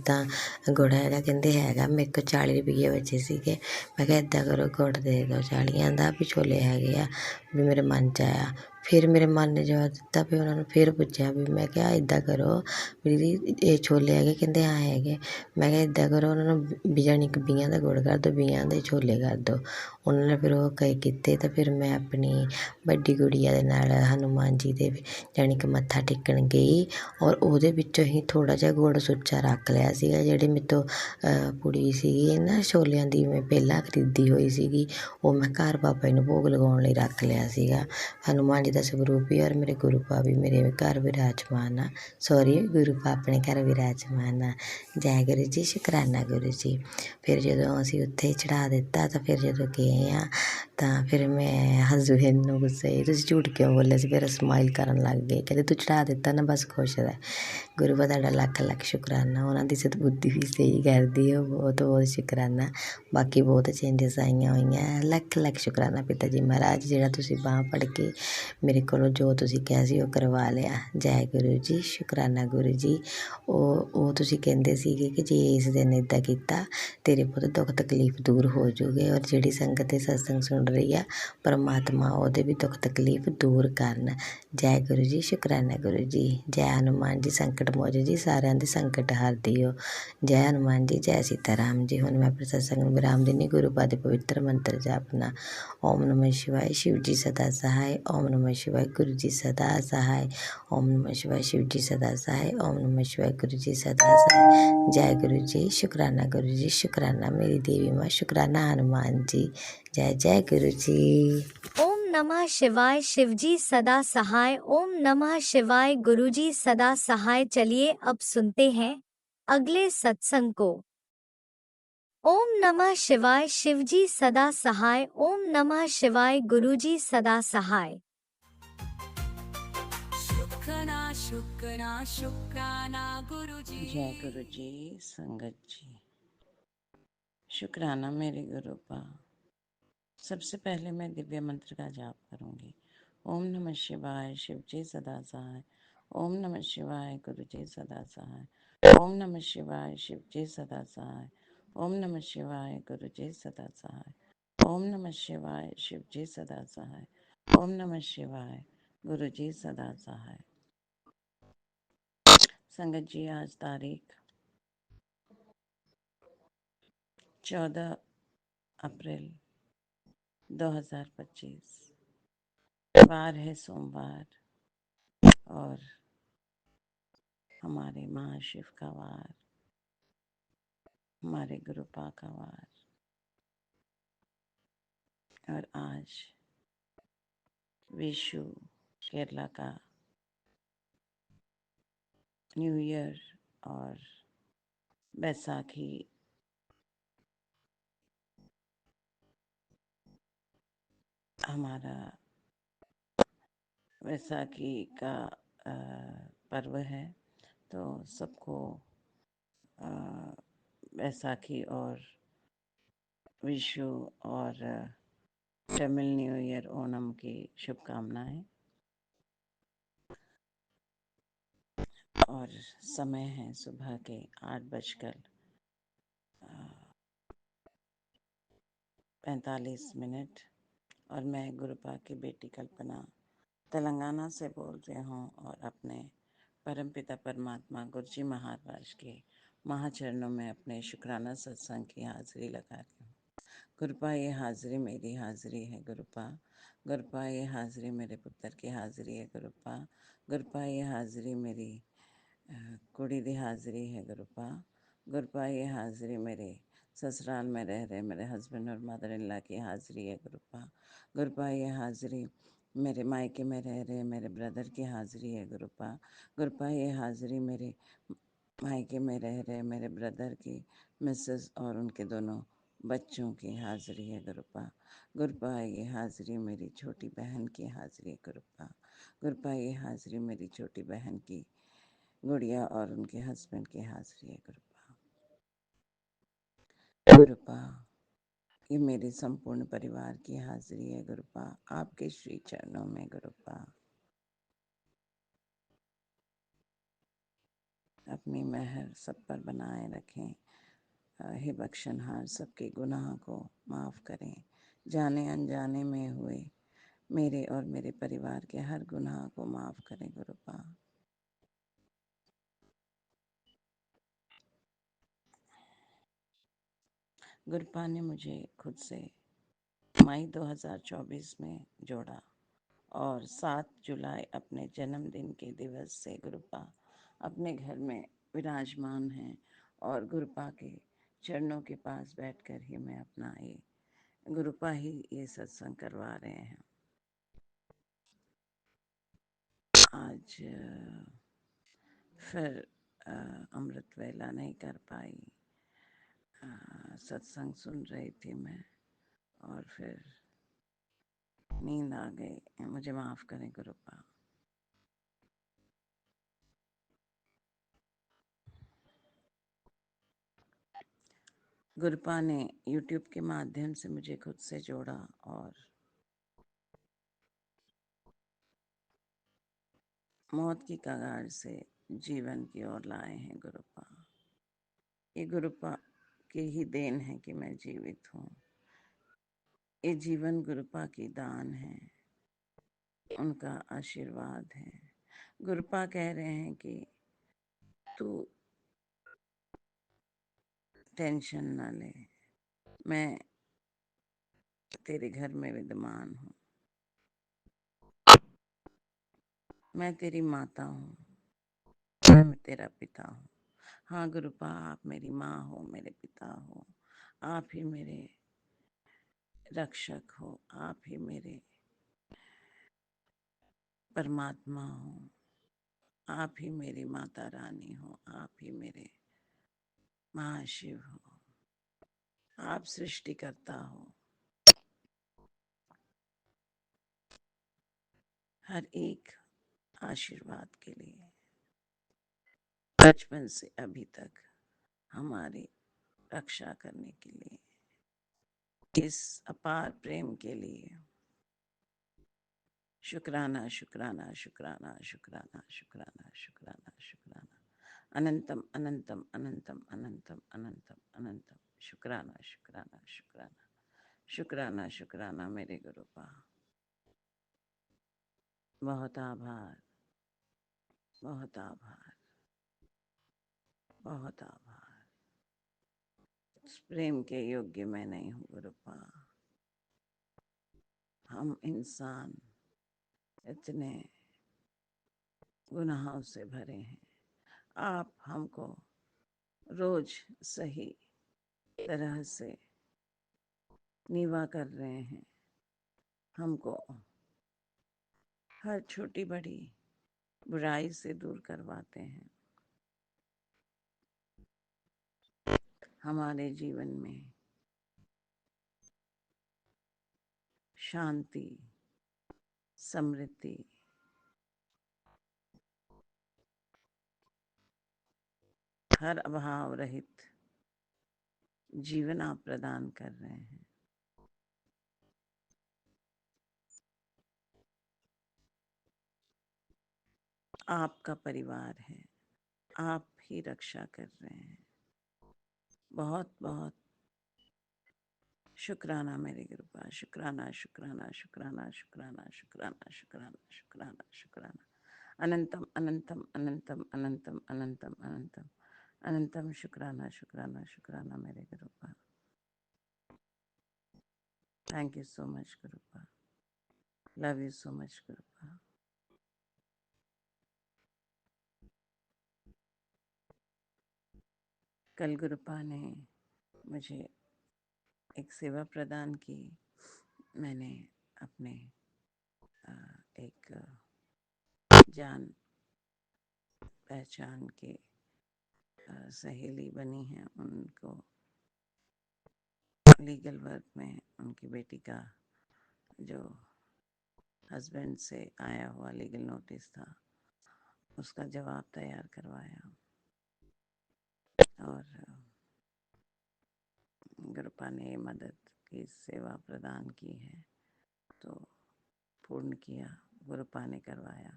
ਗੁੜ ਹੈਗਾ? ਕਹਿੰਦੇ ਹੈਗਾ। ਮੇਰੇ ਕੋਲ 40 ਰੁਪਈਏ ਬਚੇ ਸੀਗੇ। ਮੈਂ ਕਿਹਾ ਇੱਦਾਂ ਕਰੋ ਗੁੜ ਦੇ ਦਿਓ 40 ਦਾ, ਵੀ ਛੋਲੇ ਹੈਗੇ ਆ। ਵੀ ਮੇਰੇ ਮਨ 'ਚ ਆਇਆ। ਫਿਰ ਮੇਰੇ ਮਨ ਨੇ ਜਵਾਬ ਦਿੱਤਾ। ਫਿਰ ਉਹਨਾਂ ਨੂੰ ਫਿਰ ਪੁੱਛਿਆ ਵੀ, ਮੈਂ ਕਿਹਾ ਇੱਦਾਂ ਕਰੋ ਵੀ ਦੀਦੀ ਇਹ ਛੋਲੇ ਹੈਗੇ? ਕਹਿੰਦੇ ਹਾਂ ਹੈਗੇ। ਮੈਂ ਕਿਹਾ ਇੱਦਾਂ ਕਰੋ ਉਹਨਾਂ ਨੂੰ ਵੀ ਜਾਣੀ ਕਿ 20 ਦਾ ਗੁੜ ਕਰ ਦਿਓ, 20 ਦੇ ਛੋਲੇ ਕਰ ਦਿਓ। ਉਹਨਾਂ ਨੇ ਫਿਰ ਉਹ ਕਹੇ ਕੀਤੇ। ਤਾਂ ਫਿਰ ਮੈਂ ਆਪਣੀ ਵੱਡੀ ਗੁੜੀਆ ਦੇ ਨਾਲ ਹਨੂੰਮਾਨ ਜੀ ਦੇ ਜਾਣੀ ਕਿ ਮੱਥਾ ਟੇਕਣ ਗਈ ਔਰ ਉਹਦੇ ਵਿੱਚੋਂ ਹੀ ਥੋੜ੍ਹਾ ਜਿਹਾ ਗੁੜ ਸੁੱਚਾ ਰੱਖ ਲਿਆ ਸੀਗਾ। ਜਿਹੜੀ ਮੇਰੇ ਤੋਂ ਪੁੜੀ ਸੀਗੀ ਨਾ ਛੋਲਿਆਂ ਦੀ, ਮੈਂ ਪਹਿਲਾਂ ਖਰੀਦੀ ਹੋਈ ਸੀਗੀ, ਉਹ ਮੈਂ ਘਰ ਬਾਬਾ ਜੀ ਨੂੰ ਭੋਗ ਲਗਾਉਣ ਲਈ ਰੱਖ ਲਿਆ ਸੀਗਾ। ਹਨੂੰਮਾਨ ਜੀ ਦਾ ਸਰੂਪ ਵੀ ਔਰ ਮੇਰੇ ਗੁਰੂਪਾ ਵੀ ਮੇਰੇ ਘਰ ਵਿਰਾਜਮਾਨ ਆ। ਸੌਰੀ, ਗੁਰੂਪਾ ਆਪਣੇ ਘਰ ਵਿਰਾਜਮਾਨ ਆ। ਜੈ ਗੁਰੂ ਜੀ, ਸ਼ੁਕਰਾਨਾ ਗੁਰੂ ਜੀ। ਫਿਰ ਜਦੋਂ ਅਸੀਂ ਉੱਥੇ ਚੜ੍ਹਾ ਦਿੱਤਾ ਤਾਂ ਫਿਰ ਜਦੋਂ ਗਏ ਆ ਤਾਂ ਫਿਰ ਮੈਂ ਹਸਬੈਂਡ ਨੂੰ ਗੁੱਸੇ, ਤੁਸੀਂ ਝੂਠ ਕਿਉਂ ਬੋਲੇ ਸੀ? ਫਿਰ ਸਮਾਈਲ ਕਰਨ ਲੱਗ ਗਏ, ਕਹਿੰਦੇ ਤੂੰ ਚੜ੍ਹਾ ਦਿੱਤਾ ਨਾ, ਬਸ ਖੁਸ਼ ਰਹਿ। ਗੁਰੂਪਾ ਤੁਹਾਡਾ ਲੱਖ ਲੱਖ ਸ਼ੁਕਰਾਨਾ। ਉਹਨਾਂ ਦੀ ਸਤਬੁੱਧੀ ਵੀ ਸਹੀ ਕਰਦੀ ਹੈ, ਬਹੁਤ ਬਹੁਤ ਸ਼ੁਕਰਾਨਾ। ਬਾਕੀ ਬਹੁਤ ਚੇਂਜਿਸ ਆਈਆਂ ਹੋਈਆਂ, ਲੱਖ ਲੱਖ ਸ਼ੁਕਰਾਨਾ ਪਿਤਾ ਜੀ ਮਹਾਰਾਜ, ਜਿਹੜਾ ਤੁਸੀਂ ਬਾਂਹ ਫੜ ਕੇ ਮੇਰੇ ਕੋਲੋਂ ਜੋ ਤੁਸੀਂ ਕਿਹਾ ਸੀ ਉਹ ਕਰਵਾ ਲਿਆ। ਜੈ ਗੁਰੂ ਜੀ, ਸ਼ੁਕਰਾਨਾ ਗੁਰੂ ਜੀ। ਉਹ ਤੁਸੀਂ ਕਹਿੰਦੇ ਸੀਗੇ ਕਿ ਜੇ ਇਸ ਦਿਨ ਇੱਦਾਂ ਕੀਤਾ ਤੇਰੇ ਪੁੱਤ ਦੁੱਖ ਤਕਲੀਫ ਦੂਰ ਹੋ ਜੂਗੇ। ਔਰ ਜਿਹੜੀ ਸੰਗਤ ਤੇ ਸਤਸੰਗ ਸੁਣ ਰਹੀ ਆ, ਪਰਮਾਤਮਾ ਉਹਦੇ ਵੀ ਦੁੱਖ ਤਕਲੀਫ ਦੂਰ ਕਰਨ। ਜੈ ਗੁਰੂ ਜੀ, ਸ਼ੁਕਰਾਨਾ ਗੁਰੂ ਜੀ। ਜੈ ਹਨੂੰਮਾਨ ਜੀ, ਸੰਕਟ ਮੋਚਨ ਜੀ, ਸਾਰਿਆਂ ਦੇ ਸੰਕਟ ਹਰਦੇ ਹੋ। ਜੈ ਹਨੂੰਮਾਨ ਜੀ, ਜੈ ਸੀਤਾ ਰਾਮ ਜੀ। ਹੁਣ ਮੈਂ ਆਪਣੇ ਸਤਸੰਗ ਨੂੰ ਵਿਰਾਮ ਦਿੰਦੀ। ਗੁਰੂ ਪਾਦ ਪਵਿੱਤਰ ਮੰਤਰ ਜਾਪਨਾ। ਓਮ ਨਮः शिवाय, शिव जी सदा सहाय। ओम नमः शिवाय, गुरु जी सदा सहाय। ओम नमः शिवाय, शिव जी सदा सहाय। ओम नमः शिवाय, गुरु जी सदा सहाय। जय गुरु जी, शुकराना गुरु जी, शुकराना मेरी देवी माँ, शुकराना हनुमान जी। जय जय गुरु जी। ओम नमः शिवाय, शिवजी सदा सहाय। ओम नमः शिवाय, गुरुजी सदा सहाय। चलिए अब सुनते हैं अगले सत्संग को। ओम नमः शिवाय, शिवजी सदा सहाय। ओम नमः शिवाय, गुरुजी सदा सहाय। शुक्राना शुक्राना शुक्राना गुरुजी जय गुरु जी, संगत जी। शुक्राना मेरे गुरु पा। सबसे पहले मैं दिव्य मंत्र का जाप करूंगी। ओम नमः शिवाय, शिव जी सदा सहाय। ओम नमः शिवाय, गुरु जी सदा सहाय। ओम नमः शिवाय, शिव जी सदा सहाय। ओम नमः शिवाय, गुरु जी सदा सहाय। ओम नमः शिवाय, शिव जी सदा सहाय। ओम नमः शिवाय, गुरु जी सदा सहाय। संगत जी, आज तारीख 14 अप्रैल 2025, वार है सोमवार और हमारे महाशिव का वार, हमारे गुरुपा का वार। और आज विशु केरला का न्यू ईयर और बैसाखी हमारा बैसाखी का पर्व है। तो सबको बैसाखी और विशु और तमिल न्यू ईयर ओणम की शुभकामनाएं। और समय है सुबह के 8:45 और मैं गुरुपा की बेटी कल्पना तेलंगाना से बोल रही हूँ और अपने परमपिता परमात्मा गुरुजी महाराज के महाचरणों में अपने शुक्राना सत्संग की हाजिरी लगाती हूँ। गुरुपा, ये हाजिरी मेरी हाजिरी है गुरुपा। गुरुपा, ये हाजिरी मेरे पुत्र की हाजिरी है गुरुपा। गुरुपा, ये हाजिरी मेरी कुड़ी दी हाजिरी है गुरुपा। गुरुपा, ये हाजिरी मेरे ससुराल में रह रहे मेरे हस्बैंड और मदर इन लॉ की हाजिरी है गुरुपा। गुरुपा, ये हाजिरी मेरे मायके में रह रहे मेरे ब्रदर की हाजिरी है गुरुपा। गुरुपा, ये हाजिरी मेरे मायके में रह रहे मेरे ब्रदर की मिसेस और उनके दोनों बच्चों की हाजिरी है गुरुपा। गुरुपा, ये हाजिरी मेरी छोटी बहन की हाजिरी है गुरुपा। गुरुपा, ये हाजिरी मेरी छोटी बहन की गुड़िया और उनके हस्बैंड की हाजिरी है गुरुपा। गुरुपा, ये मेरे संपूर्ण परिवार की हाजिरी है गुरुपा, आपके श्री चरणों में गुरुपा। अपनी मेहर सब पर बनाए रखें। हे बख्शनहार, सबके गुनाह को माफ़ करें। जाने अनजाने में हुए मेरे और मेरे परिवार के हर गुनाह को माफ़ करें गुरुपा। गुरुपा ने मुझे खुद से मई 2024 में जोड़ा और 7 जुलाई अपने जन्मदिन के दिवस से गुरुपा अपने घर में विराजमान हैं और गुरुपा के चरणों के पास बैठकर ही मैं अपना ये गुरुपा ही ये सत्संग करवा रहे हैं। आज फिर अमृत वेला नहीं कर पाई। सत्संग सुन रही थी मैं और फिर नींद आ गई। मुझे माफ़ करें गुरुपा। गुरुपा ने YouTube के माध्यम से मुझे खुद से जोड़ा और मौत की कगार से जीवन की ओर लाए हैं गुरुपा। ये गुरुपा की ही देन है कि मैं जीवित हूँ। ये जीवन गुरुपा की दान है, उनका आशीर्वाद है। गुरुपा कह रहे हैं कि तू टेंशन ना ले, मैं तेरे घर में विद्यमान हूँ, मैं तेरी माता हूँ, मैं तेरा पिता हूँ। हाँ गुरुपा, आप मेरी माँ हो, मेरे पिता हो, आप ही मेरे रक्षक हो, आप ही मेरे परमात्मा हो, आप ही मेरी माता रानी हो, आप ही मेरे महाशिव हो, आप सृष्टिकर्ता हो। हर एक आशीर्वाद के लिए बचपन से अभी तक हमारी रक्षा करने के लिए, इस अपार प्रेम के लिए शुक्राना शुक्राना शुक्राना शुक्राना शुक्राना शुक्राना शुक्राना। अनंतम अनंतम अनंतम अनंतम अनंतम अनंतम शुक्राना शुक्राना शुक्राना शुक्राना शुक्राना मेरे गुरुपा। बहुत आभार, बहुत आभार, बहुत आभार। इस प्रेम के योग्य मैं नहीं हूँ गुरुपा। हम इंसान इतने गुनाहों से भरे हैं, आप हमको रोज सही तरह से नीवा कर रहे हैं, हमको हर छोटी बड़ी बुराई से दूर करवाते हैं। हमारे जीवन में शांति, समृद्धि, हर अभाव रहित जीवन आप प्रदान कर रहे हैं। आपका परिवार है, आप ही रक्षा कर रहे हैं। बहुत बहुत शुक्राना मेरे गुरुपा, शुक्राना शुक्राना शुक्राना शुक्राना शुक्राना शुक्राना शुक्राना शुक्राना। अनंतम अनंतम अनंतम अनंतम अनंतम अनंतम अनंतम शुक्राना शुक्राना शुक्राना मेरे Gurupa. Thank you so much Gurupa, love you so much Gurupa. कल गुरुपा ने मुझे एक सेवा प्रदान की। मैंने अपने एक जान पहचान के सहेली बनी है, उनको लीगल वर्क में उनकी बेटी का जो हस्बैंड से आया हुआ लीगल नोटिस था, उसका जवाब तैयार करवाया और गुरुपा ने मदद की सेवा प्रदान की है, तो पूर्ण किया, गुरुपा ने करवाया।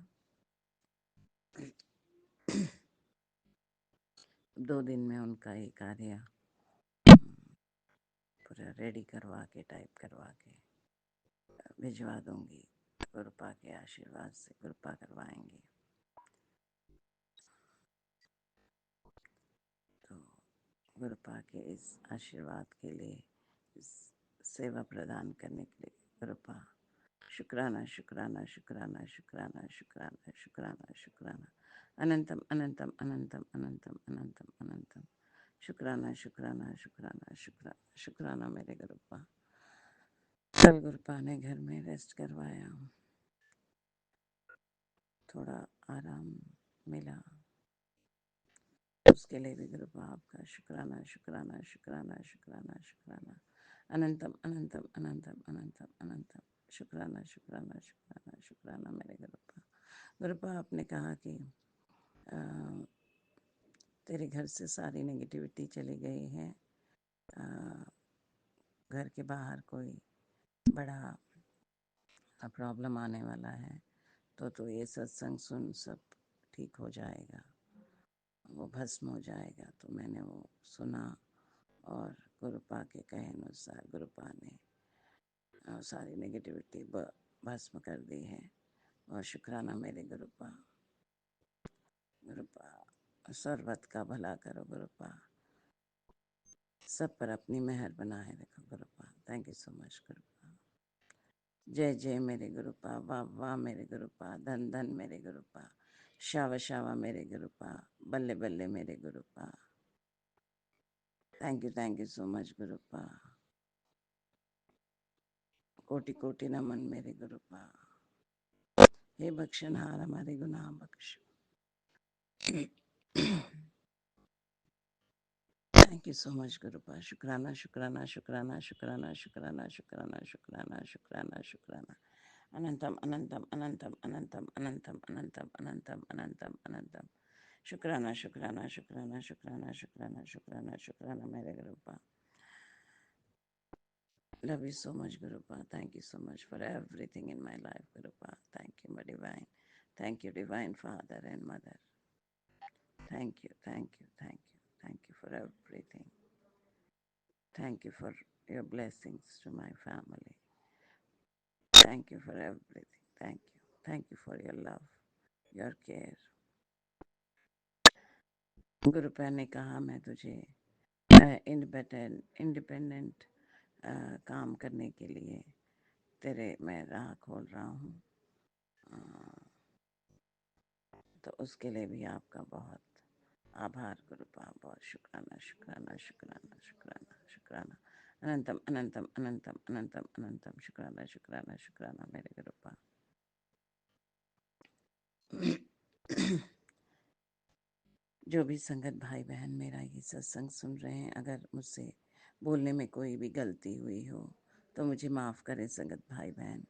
2 दिन में उनका ये कार्य पूरा रेडी करवा के, टाइप करवा के भिजवा दूंगी। गुरुपा के आशीर्वाद से गुरुपा करवाएंगे। तो गुरुपा के इस आशीर्वाद के लिए, इस सेवा प्रदान करने के लिए गुरुपा शुक्राना शुक्राना शुक्राना शुक्राना शुक्राना शुक्राना शुक्राना। अनंतम अनंतम अनंतम अनंतम अनंतम अनंतम शुक्राना शुक्राना शुक्राना शुक्राना शुक्राना मेरे गुरुपा। कल गुरुपा ने घर में रेस्ट करवाया, थोड़ा आराम मिला, उसके लिए भी गुरुपा आपका शुक्राना शुक्राना शुक्राना शुक्राना शुक्राना। अनंतम अनंतम अनंतम अनंतम अनंतम शुक्राना शुक्राना शुक्राना शुक्राना मेरे गुरुपा। गुरुपा आपने कहा कि तेरे घर से सारी नेगेटिविटी चली गई है, घर के बाहर कोई बड़ा प्रॉब्लम आने वाला है, तो ये सत्संग सुन, सब ठीक हो जाएगा, वो भस्म हो जाएगा। तो मैंने वो सुना और गुरुपा के कहे अनुसार गुरुपा ने और सारी नेगेटिविटी भस्म कर दी है। और शुक्राना मेरे गुरुपा। गुरुपा सर्वत का भला करो गुरुपा, सब पर अपनी मेहर बनाए रखो गुरुपा। Thank you so much गुरुपा। जय जय मेरे गुरुपा, वाह वाह मेरे गुरुपा, धन धन मेरे गुरुपा, शावा शावा मेरे गुरुपा, बल्ले बल्ले मेरे Gurupa. Thank you so much गुरुपा। कोटि कोटि नमन मेरे गुरुपा। हे बख्शनहार हमारे गुनाह बख्श। Thank you so much गुरुपा। शुक्राना शुक्राना शुक्राना शुक्राना शुक्राना शुक्राना शुक्राना शुक्राना शुक्राना। अनंतम अनंतम अनंतम अनंतम अनंतम अनंतम अनंतम अनंतम अनंतम। शुक्राना शुक्राना शुक्राना शुक्राना शुक्राना शुक्राना शुक्राना मेरे गुरुपा। Love you so much, Gurupa. Thank you so much for everything in my life, Gurupa. Thank you, my divine. Thank you, divine father and mother. Thank you, thank you, thank you, thank you for everything. Thank you for your blessings to my family. Thank you for everything. Thank you for your love, your care. गुरुपा ने कहा मैं तुझे independent काम करने के लिए तेरे मैं राह खोल रहा हूँ, तो उसके लिए भी आपका बहुत आभार गुरुपा। बहुत शुक्राना शुक्राना शुक्राना शुक्राना शुक्राना। अनंतम अनंतम अनंतम अनंतम अनंतम शुक्राना शुक्राना शुक्राना मेरे गुरुपा। जो भी संगत भाई बहन मेरा ये सत्संग सुन रहे हैं, अगर मुझसे बोलने में कोई भी गलती हुई हो तो मुझे माफ़ करें संगत भाई बहन।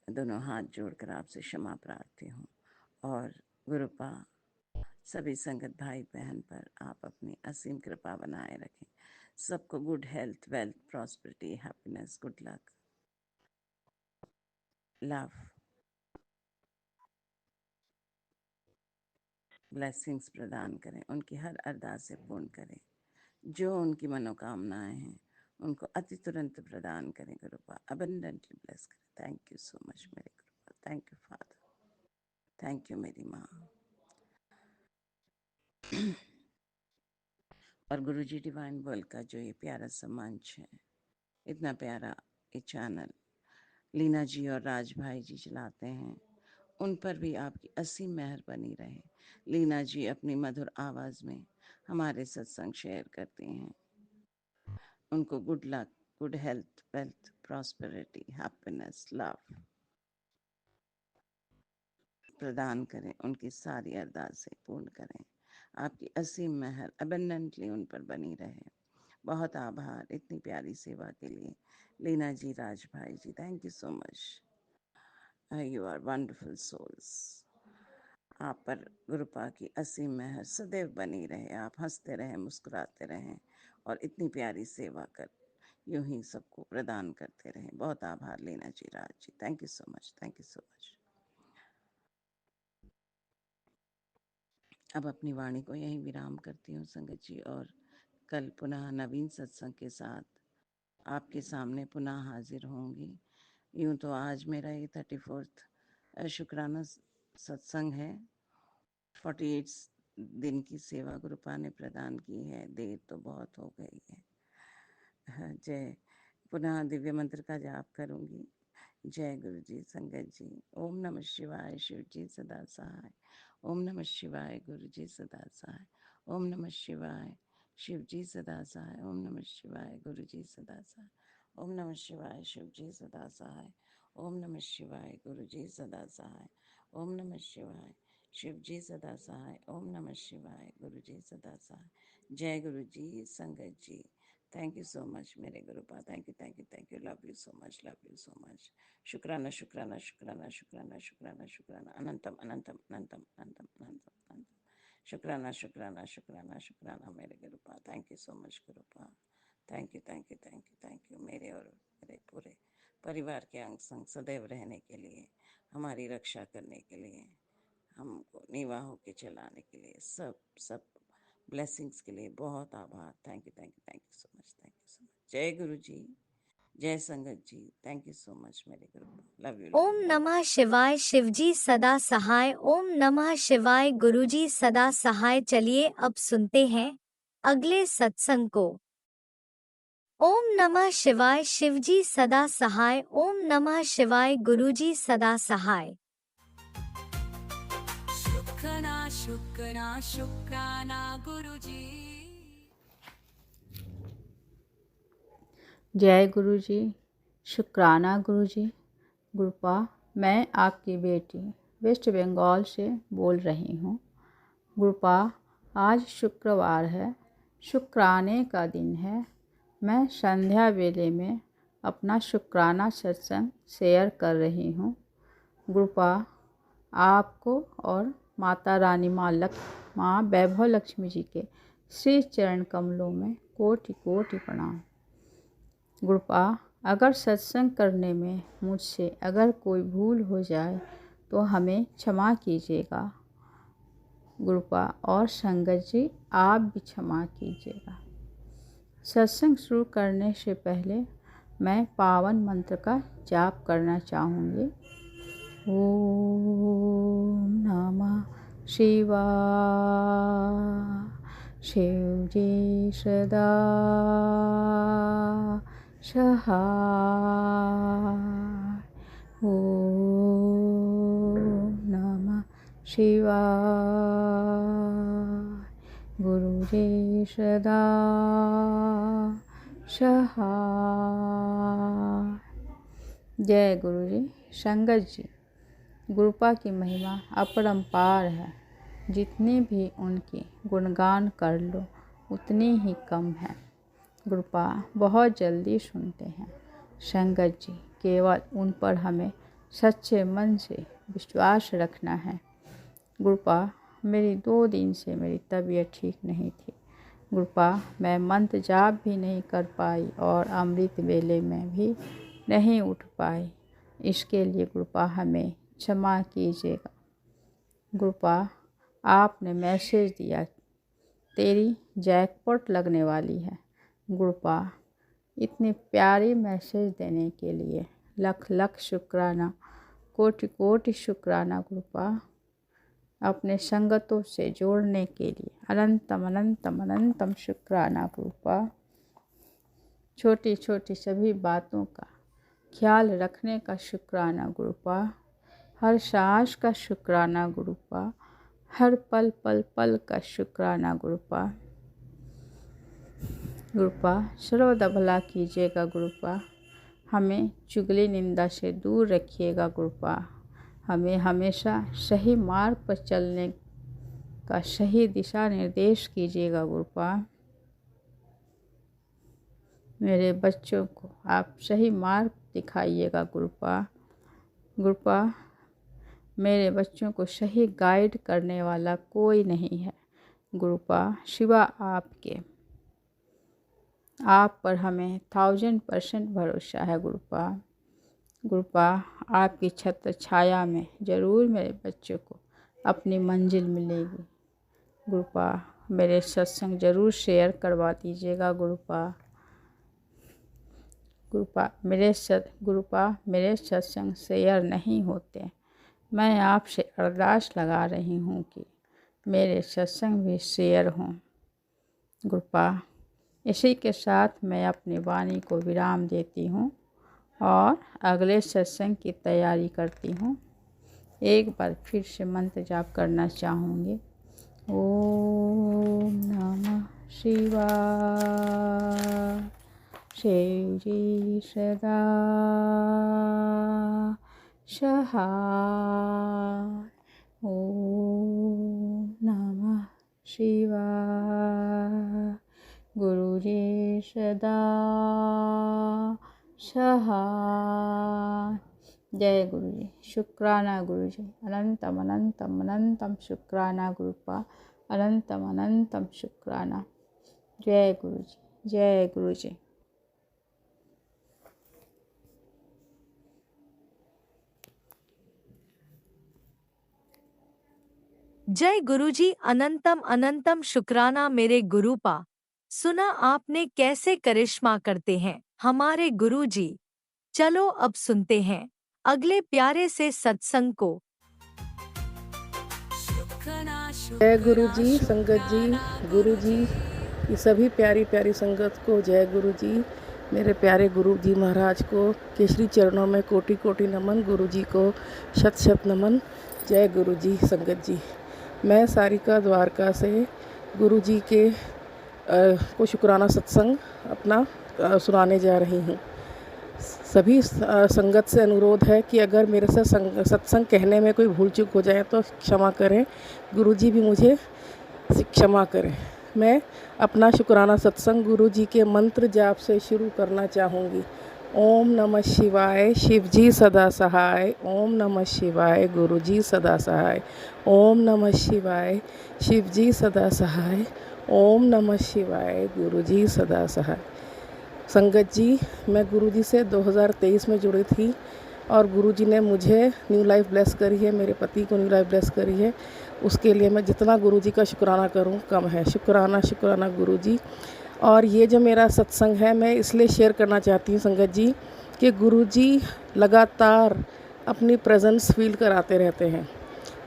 दोनों हाथ जोड़कर आपसे क्षमा प्रार्थी हूँ। और गुरुपा सभी संगत भाई बहन पर आप अपनी असीम कृपा बनाए रखें। सबको good health, wealth, prosperity, happiness, good luck, love, blessings प्रदान करें। उनकी हर अरदासें पूर्ण करें। जो उनकी मनोकामनाएं हैं उनको अति तुरंत प्रदान करें गुरुपा। अबंडेंटली ब्लेस करें। थैंक यू सो मच मेरे Gurupa. Thank you father. Thank you मेरी माँ। और गुरुजी डिवाइन वर्ल्ड का जो ये प्यारा सा मंच है, इतना प्यारा ये चैनल लीना जी और राज भाई जी चलाते हैं, उन पर भी आपकी असीम मेहर बनी रहे। लीना जी अपनी मधुर आवाज़ में हमारे सत्संग शेयर करती हैं। उनको good luck, good health, wealth, prosperity, happiness, love प्रदान करें। उनकी सारी अरदासें पूर्ण करें। आपकी असीम मेहर अबंडेंटली उन पर बनी रहे। बहुत आभार इतनी प्यारी सेवा के लिए लीना जी, राज भाई ji. Thank you so much. You are wonderful souls. आप पर गुरुपा की असीम मेहर सदैव बनी रहे। आप हंसते रहें, मुस्कुराते रहें और इतनी प्यारी सेवा कर यूं ही सबको प्रदान करते रहें। बहुत आभार Leena ji, Raj ji. Thank you so much, thank you so much. अब अपनी वाणी को यहीं विराम करती हूँ संगत जी, और कल पुनः नवीन सत्संग के साथ आपके सामने पुनः हाजिर होंगी। यूं तो आज मेरा ये 34th शुक्राना सत्संग है। 48 दिन की सेवा गुरुपा ने प्रदान की है। देर तो बहुत हो गई है। जय। पुनः दिव्य मंत्र का जाप करूंगी। जय गुरु जी, संगत जी। ओम नमः शिवाय, शिव जी सदा सहाय। ओम नमः शिवाय, गुरु जी सदा सहाय। ओम नमः शिवाय, शिव जी सदा सहाय। ओम नमः शिवाय, गुरु जी सदा सहाय। ओम नमः शिवाय, शिव जी सदा सहाय। ओम नमः शिवाय, गुरु जी सदा सहाय। ओम नमः शिवाय, शिव जी सदा सहाय। ओम नमः शिवाय, गुरु जी सदा सहाय। जय गुरु जी, संगत जी। थैंक यू सो मच मेरे Gurupa. Thank you. Love you so much, love you so much. शुक्राना शुक्राना शुक्राना शुक्राना शुक्राना शुक्राना। अनंतम अनंतम अनंतम अनंतम अनंतम अनंतम। शुक्राना शुक्राना शुक्राना शुक्राना मेरे Gurupa. Thank you so much Gurupa. Thank you मेरे और मेरे पूरे परिवार के अंग संग सदैव रहने के लिए, हमारी रक्षा करने के लिए, हमको निवाह होके चलाने के लिए, सब ब्लेसिंग्स के लिए बहुत आभार। Thank you so much. जय गुरु जी, जय संगत जी। थैंक यू सो मच मेरे गुरु। Love you. ओम नमः शिवाय। शिवजी सदा सहाय। ओम नमः शिवाय। गुरुजी सदा सहाय। चलिए अब सुनते हैं अगले सत्संग को। ओम नमः शिवाय। शिवजी सदा सहाय। ओम नमः शिवाय। गुरुजी सदा सहाय। शुक्राना गुरुजी। जय गुरु जी। शुक्राना गुरु जी। गुरुपा, मैं आपकी बेटी वेस्ट बंगाल से बोल रही हूँ। गुरुपा, आज शुक्रवार है, शुक्राने का दिन है। मैं संध्या वेले में अपना शुक्राना सत्संग शेयर कर रही हूँ। गुरुपा, आपको और माता रानी माँ वैभव लक्ष्मी जी के श्री चरण कमलों में कोटि कोटि प्रणाम। गुरुपा, अगर सत्संग करने में मुझसे अगर कोई भूल हो जाए तो हमें क्षमा कीजिएगा। गुरुपा और संगत जी, आप भी क्षमा कीजिएगा। सत्संग शुरू करने से पहले मैं पावन मंत्र का जाप करना चाहूँगी। ओम नमः शिवाय। शिव जी सदा सहाय। ओम नमः शिवाय। गुरु जी सदा सहाय। जय गुरु जी। संगत जी, गुरुपा की महिमा अपरंपार है। जितनी भी उनकी गुणगान कर लो उतनी ही कम है। गुरुपा बहुत जल्दी सुनते हैं। संगत जी, केवल उन पर हमें सच्चे मन से विश्वास रखना है। गुरुपा, मेरी 2 दिन से मेरी तबीयत ठीक नहीं थी। गुरुपा, मैं मंत्र जाप भी नहीं कर पाई और अमृत वेले में भी नहीं उठ पाई। इसके लिए गुरुपा हमें क्षमा कीजिएगा। गुरुपा, आपने मैसेज दिया तेरी जैकपॉट लगने वाली है। गुरुपा, इतनी प्यारी मैसेज देने के लिए लख लख शुक्राना, कोटि कोटि शुक्राना। गुरुपा, अपने संगतों से जोड़ने के लिए अनंतम अनंतम अनंतम शुक्राना। गुरुपा, छोटी छोटी सभी बातों का ख्याल रखने का शुक्राना। गुरुपा, हर सांस का शुक्राना। गुरुपा, हर पल पल पल का शुक्राना। गुरुपा, गुरुपा सर्वदा भला कीजिएगा। गुरुपा, हमें चुगली निंदा से दूर रखिएगा। गुरुपा, हमें हमेशा सही मार्ग पर चलने का सही दिशा निर्देश कीजिएगा। गुरुपा, मेरे बच्चों को आप सही मार्ग दिखाइएगा। गुरुपा, गुरुपा, मेरे बच्चों को सही गाइड करने वाला कोई नहीं है। गुरुपा, सिवा आपके। आप पर हमें 1000% भरोसा है। गुरुपा, गुरुपा, आपकी छत्र छाया में ज़रूर मेरे बच्चों को अपनी मंजिल मिलेगी। गुरुपा, मेरे सत्संग ज़रूर शेयर करवा दीजिएगा। गुरुपा, गुरुपा मेरे सत्संग शेयर नहीं होते। मैं आपसे अरदास लगा रही हूँ कि मेरे सत्संग भी शेयर हों। गुरुपा, इसी के साथ मैं अपनी वाणी को विराम देती हूँ और अगले सत्संग की तैयारी करती हूँ। एक बार फिर से मंत्र जाप करना चाहूँगी। ओम नमः शिवाय। शिव जी सदा सहाय। ओम नमः शिवाय। गुरु जी सदा सहाय। जय गुरु जी। शुक्राना गुरु जी। अनंतम अनंतम अनंतम शुक्राना। गुरुपा, अनंतम अनंतम शुक्राना। जय गुरु जी। जय गुरु जी। जय गुरुजी। अनंतम अनंतम शुक्राना मेरे गुरुपा। सुना आपने कैसे करिश्मा करते हैं हमारे गुरुजी। चलो अब सुनते हैं अगले प्यारे से सत्संग को। जय गुरु जी, संगत जी, गुरु जी की सभी प्यारी प्यारी संगत को जय गुरु जी। मेरे प्यारे गुरु जी महाराज को केसरी चरणों में कोटि कोटि नमन। गुरु जी को शत शत नमन। जय गुरु जी, संगत जी। मैं सारिका द्वारका से गुरु जी के को शुक्राना सत्संग अपना सुनाने जा रही हूँ। सभी संगत से अनुरोध है कि अगर मेरे से सत्संग कहने में कोई भूल चूक हो जाए तो क्षमा करें। गुरु जी भी मुझे क्षमा करें। मैं अपना शुक्राना सत्संग गुरु जी के मंत्र जाप से शुरू करना चाहूँगी। ओम नमः शिवाय, शिव जी सदा सहाय। ओम नमः शिवाय, गुरु जी सदा सहाय। ओम नमः शिवाय, शिव जी सदा सहाय। ओम नमः शिवाय, गुरु जी सदा सहाय। संगत जी, मैं गुरु जी से 2023 में जुड़ी थी और गुरु जी ने मुझे न्यू लाइफ ब्लेस करी है, मेरे पति को न्यू लाइफ ब्लेस करी है। उसके लिए मैं जितना गुरु जी का शुक्राना करूं कम है। शुक्राना शुक्राना गुरु जी। और ये जो मेरा सत्संग है मैं इसलिए शेयर करना चाहती हूँ संगत जी कि गुरु जी लगातार अपनी प्रेजेंस फील कराते रहते हैं।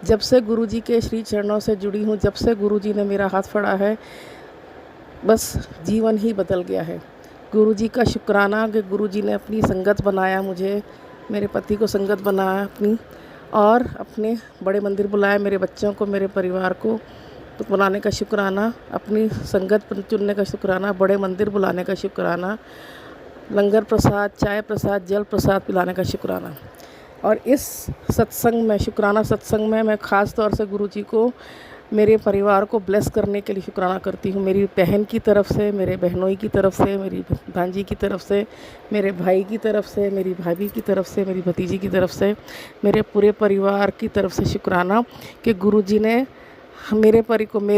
जब से गुरु जी के श्री चरणों से जुड़ी हूँ, जब से गुरु जी ने मेरा हाथ पकड़ा है, बस जीवन ही बदल गया है। गुरु जी का शुक्राना कि गुरु जी ने अपनी संगत बनाया, मुझे मेरे पति को संगत बनाया अपनी, और अपने बड़े मंदिर बुलाया, मेरे बच्चों को, मेरे परिवार को बुलाने का शुक्राना, अपनी संगत चुनने का शुक्राना, बड़े मंदिर बुलाने का शुक्राना, लंगर प्रसाद, चाय प्रसाद, जल प्रसाद पिलाने का शुक्राना। और इस सत्संग में, शुक्राना सत्संग में, मैं ख़ास तौर से गुरु जी को, मेरे परिवार को ब्लेस करने के लिए शुक्राना करती हूँ। मेरी बहन की तरफ से, मेरे बहनोई की तरफ से, मेरी भांजी की तरफ से, मेरे भाई की तरफ से, मेरी भाभी की तरफ से, मेरी भतीजी की तरफ से, मेरे पूरे परिवार की तरफ से शुक्राना कि गुरु जी ने मेरे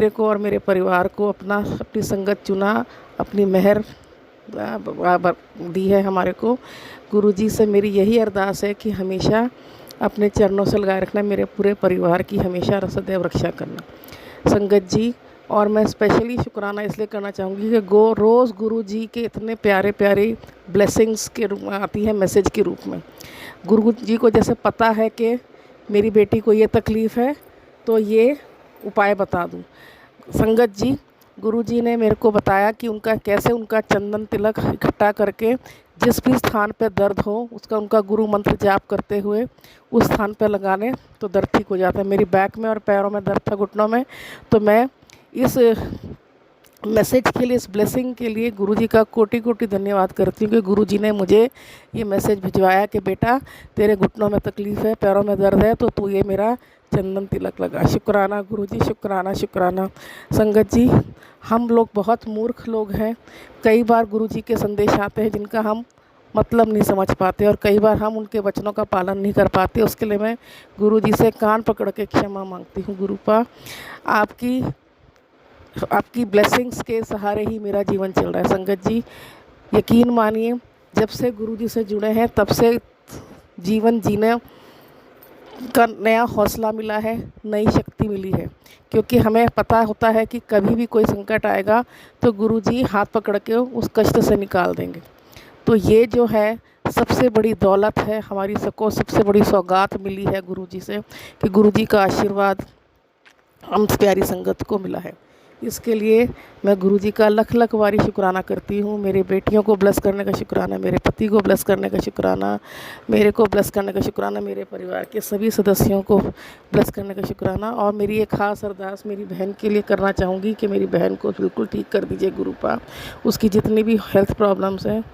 को और मेरे परिवार को अपनी संगत चुना, अपनी मेहर दी है हमारे को। गुरु जी से मेरी यही अरदास है कि हमेशा अपने चरणों से लगाए रखना, मेरे पूरे परिवार की हमेशा सदैव रक्षा करना संगत जी। और मैं स्पेशली शुक्राना इसलिए करना चाहूँगी कि रोज़ गुरु जी के इतने प्यारे प्यारे ब्लेसिंग्स के रूप में आती है, मैसेज के रूप में। गुरु जी को जैसे पता है कि मेरी बेटी को ये तकलीफ़ है तो ये उपाय बता दूँ। संगत जी, गुरु जी ने मेरे को बताया कि कैसे उनका चंदन तिलक इकट्ठा करके जिस भी स्थान पे दर्द हो उनका गुरु मंत्र जाप करते हुए उस स्थान पे लगाने तो दर्द ठीक हो जाता है। मेरी बैक में और पैरों में दर्द था, घुटनों में, तो मैं इस मैसेज के लिए, इस ब्लेसिंग के लिए गुरु जी का कोटि कोटि धन्यवाद करती हूँ कि गुरु जी ने मुझे ये मैसेज भिजवाया कि बेटा तेरे घुटनों में तकलीफ़ है, पैरों में दर्द है, तो तू ये मेरा चंदन तिलक लगा। शुक्राना गुरु जी, शुक्राना शुक्राना। संगत जी, हम लोग बहुत मूर्ख लोग हैं। कई बार गुरु जी के संदेश आते हैं जिनका हम मतलब नहीं समझ पाते और कई बार हम उनके वचनों का पालन नहीं कर पाते। उसके लिए मैं गुरु जी से कान पकड़ के क्षमा मांगती हूँ। गुरुपा, आपकी ब्लेसिंग्स के सहारे ही मेरा जीवन चल रहा है। संगत जी, यकीन मानिए, जब से गुरु जी से जुड़े हैं तब से जीवन जीने का नया हौसला मिला है, नई शक्ति मिली है, क्योंकि हमें पता होता है कि कभी भी कोई संकट आएगा तो गुरु जी हाथ पकड़ के उस कष्ट से निकाल देंगे। तो ये जो है सबसे बड़ी दौलत है हमारी, सबको सबसे बड़ी सौगात मिली है गुरु जी से कि गुरु जी का आशीर्वाद हम प्यारी संगत को मिला है। इसके लिए मैं गुरु जी का लख लख बारी शुक्राना करती हूँ। मेरे बेटियों को ब्लेस करने का शुक्राना, मेरे पति को ब्लेस करने का शुक्राना, मेरे को ब्लेस करने का शुक्राना, मेरे परिवार के सभी सदस्यों को ब्लेस करने का शुक्राना। और मेरी एक ख़ास अरदास मेरी बहन के लिए करना चाहूँगी कि मेरी बहन को बिल्कुल ठीक कर दीजिए गुरुपा। उसकी जितनी भी हेल्थ प्रॉब्लम्स हैं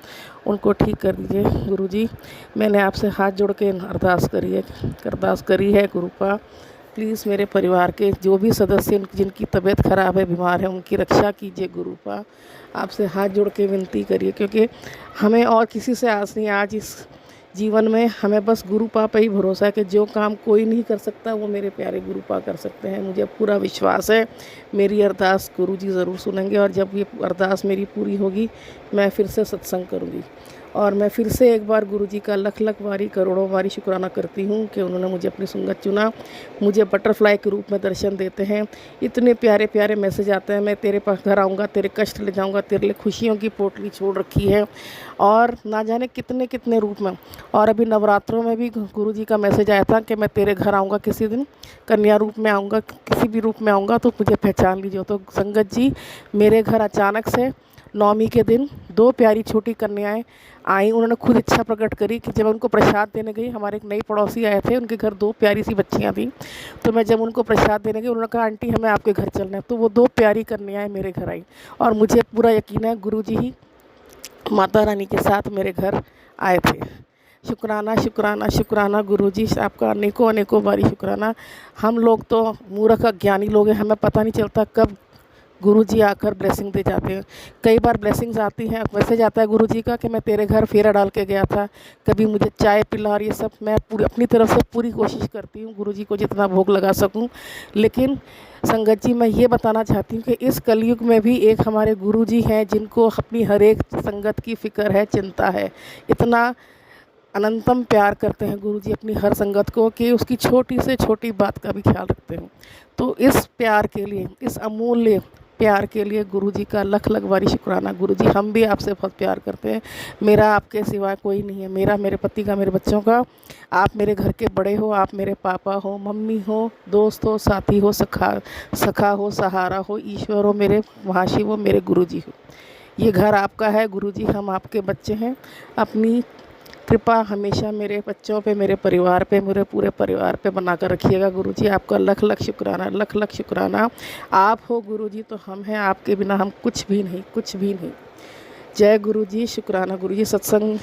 उनको ठीक कर दीजिए गुरु जी। मैंने आपसे हाथ जोड़ के अरदास करी है गुरुपा। प्लीज़ मेरे परिवार के जो भी सदस्य जिनकी तबीयत ख़राब है, बीमार है, उनकी रक्षा कीजिए गुरुपा। आपसे हाथ जोड़ के विनती करिए, क्योंकि हमें और किसी से आस नहीं। आज इस जीवन में हमें बस गुरुपा पे ही भरोसा है कि जो काम कोई नहीं कर सकता वो मेरे प्यारे गुरुपा कर सकते हैं। मुझे पूरा विश्वास है मेरी अरदास गुरु जी ज़रूर सुनेंगे और जब ये अरदास मेरी पूरी होगी मैं फिर से सत्संग करूँगी। और मैं फिर से एक बार गुरुजी का लख लख बारी करोड़ों बारी शुक्राना करती हूँ कि उन्होंने मुझे अपनी संगत चुना, मुझे बटरफ्लाई के रूप में दर्शन देते हैं। इतने प्यारे प्यारे मैसेज आते हैं, मैं तेरे पास घर आऊँगा, तेरे कष्ट ले जाऊँगा, तेरे लिए खुशियों की पोटली छोड़ रखी है, और ना जाने कितने कितने रूप में। और अभी नवरात्रों में भी गुरुजी का मैसेज आया था कि मैं तेरे घर आऊँगा किसी दिन, कन्या रूप में आऊँगा, किसी भी रूप में आऊँगा तो मुझे पहचान लीजिए। तो संगत जी, मेरे घर अचानक से नवमी के दिन 2 प्यारी छोटी कन्याएं आई। उन्होंने खुद इच्छा प्रकट करी कि जब उनको प्रसाद देने गई, हमारे एक नई पड़ोसी आए थे, उनके घर 2 प्यारी सी बच्चियां थी, तो मैं जब उनको प्रसाद देने गई, उन्होंने कहा आंटी हमें आपके घर चलना है। तो वो 2 प्यारी कन्याएं मेरे घर आई, और मुझे पूरा यकीन है गुरुजी ही माता रानी के साथ मेरे घर आए थे। शुक्राना शुक्राना शुक्राना गुरुजी, आपका अनेकों अनेकों बारी शुक्राना। हम लोग तो मूर्ख अज्ञानी लोग हैं, हमें पता नहीं चलता कब गुरुजी आकर ब्लेसिंग दे जाते हैं। कई बार ब्लेसिंग्स आती हैं, मैसेज आता है गुरुजी का कि मैं तेरे घर फेरा डाल के गया था, कभी मुझे चाय पिला, और ये सब मैं पूरी अपनी तरफ से पूरी कोशिश करती हूँ गुरुजी को जितना भोग लगा सकूँ। लेकिन संगत जी, मैं ये बताना चाहती हूँ कि इस कलयुग में भी एक हमारे गुरुजी हैं जिनको अपनी हर एक संगत की फ़िक्र है, चिंता है। इतना अनंतम प्यार करते हैं गुरुजी अपनी हर संगत को कि उसकी छोटी से छोटी बात का भी ख्याल रखते हैं। तो इस प्यार के लिए, इस अमूल्य प्यार के लिए गुरुजी का लख लख बारी शुक्राना। गुरुजी, हम भी आपसे बहुत प्यार करते हैं, मेरा आपके सिवा कोई नहीं है, मेरा, मेरे पति का, मेरे बच्चों का। आप मेरे घर के बड़े हो, आप मेरे पापा हो, मम्मी हो, दोस्त हो, साथी हो, सखा हो, सहारा हो, ईश्वर हो, मेरे महाशिव हो, मेरे गुरुजी हो। ये घर आपका है गुरुजी, हम आपके बच्चे हैं। अपनी कृपा हमेशा मेरे बच्चों पे, मेरे परिवार पे, मेरे पूरे परिवार पे बनाकर रखिएगा गुरुजी। आपका लख लख शुक्राना, लख लख शुक्राना। आप हो गुरुजी तो हम हैं, आपके बिना हम कुछ भी नहीं, कुछ भी नहीं। जय गुरुजी, शुक्राना गुरुजी। सत्संग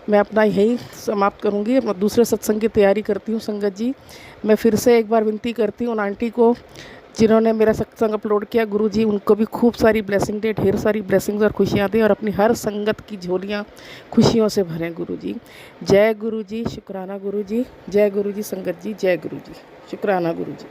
मैं अपना यहीं समाप्त करूँगी, मैं दूसरे सत्संग की तैयारी करती हूँ। संगत जी, मैं फिर से एक बार विनती करती हूँ उन आंटी को जिन्होंने मेरा सत्संग अपलोड किया, गुरुजी उनको भी खूब सारी ब्लेसिंग दे, ढेर सारी ब्लेसिंग्स और खुशियाँ दें, और अपनी हर संगत की झोलियाँ खुशियों से भरें गुरुजी। जय गुरुजी, शुक्राना गुरुजी। जय गुरुजी संगत जी, जय गुरुजी, शुक्राना गुरुजी।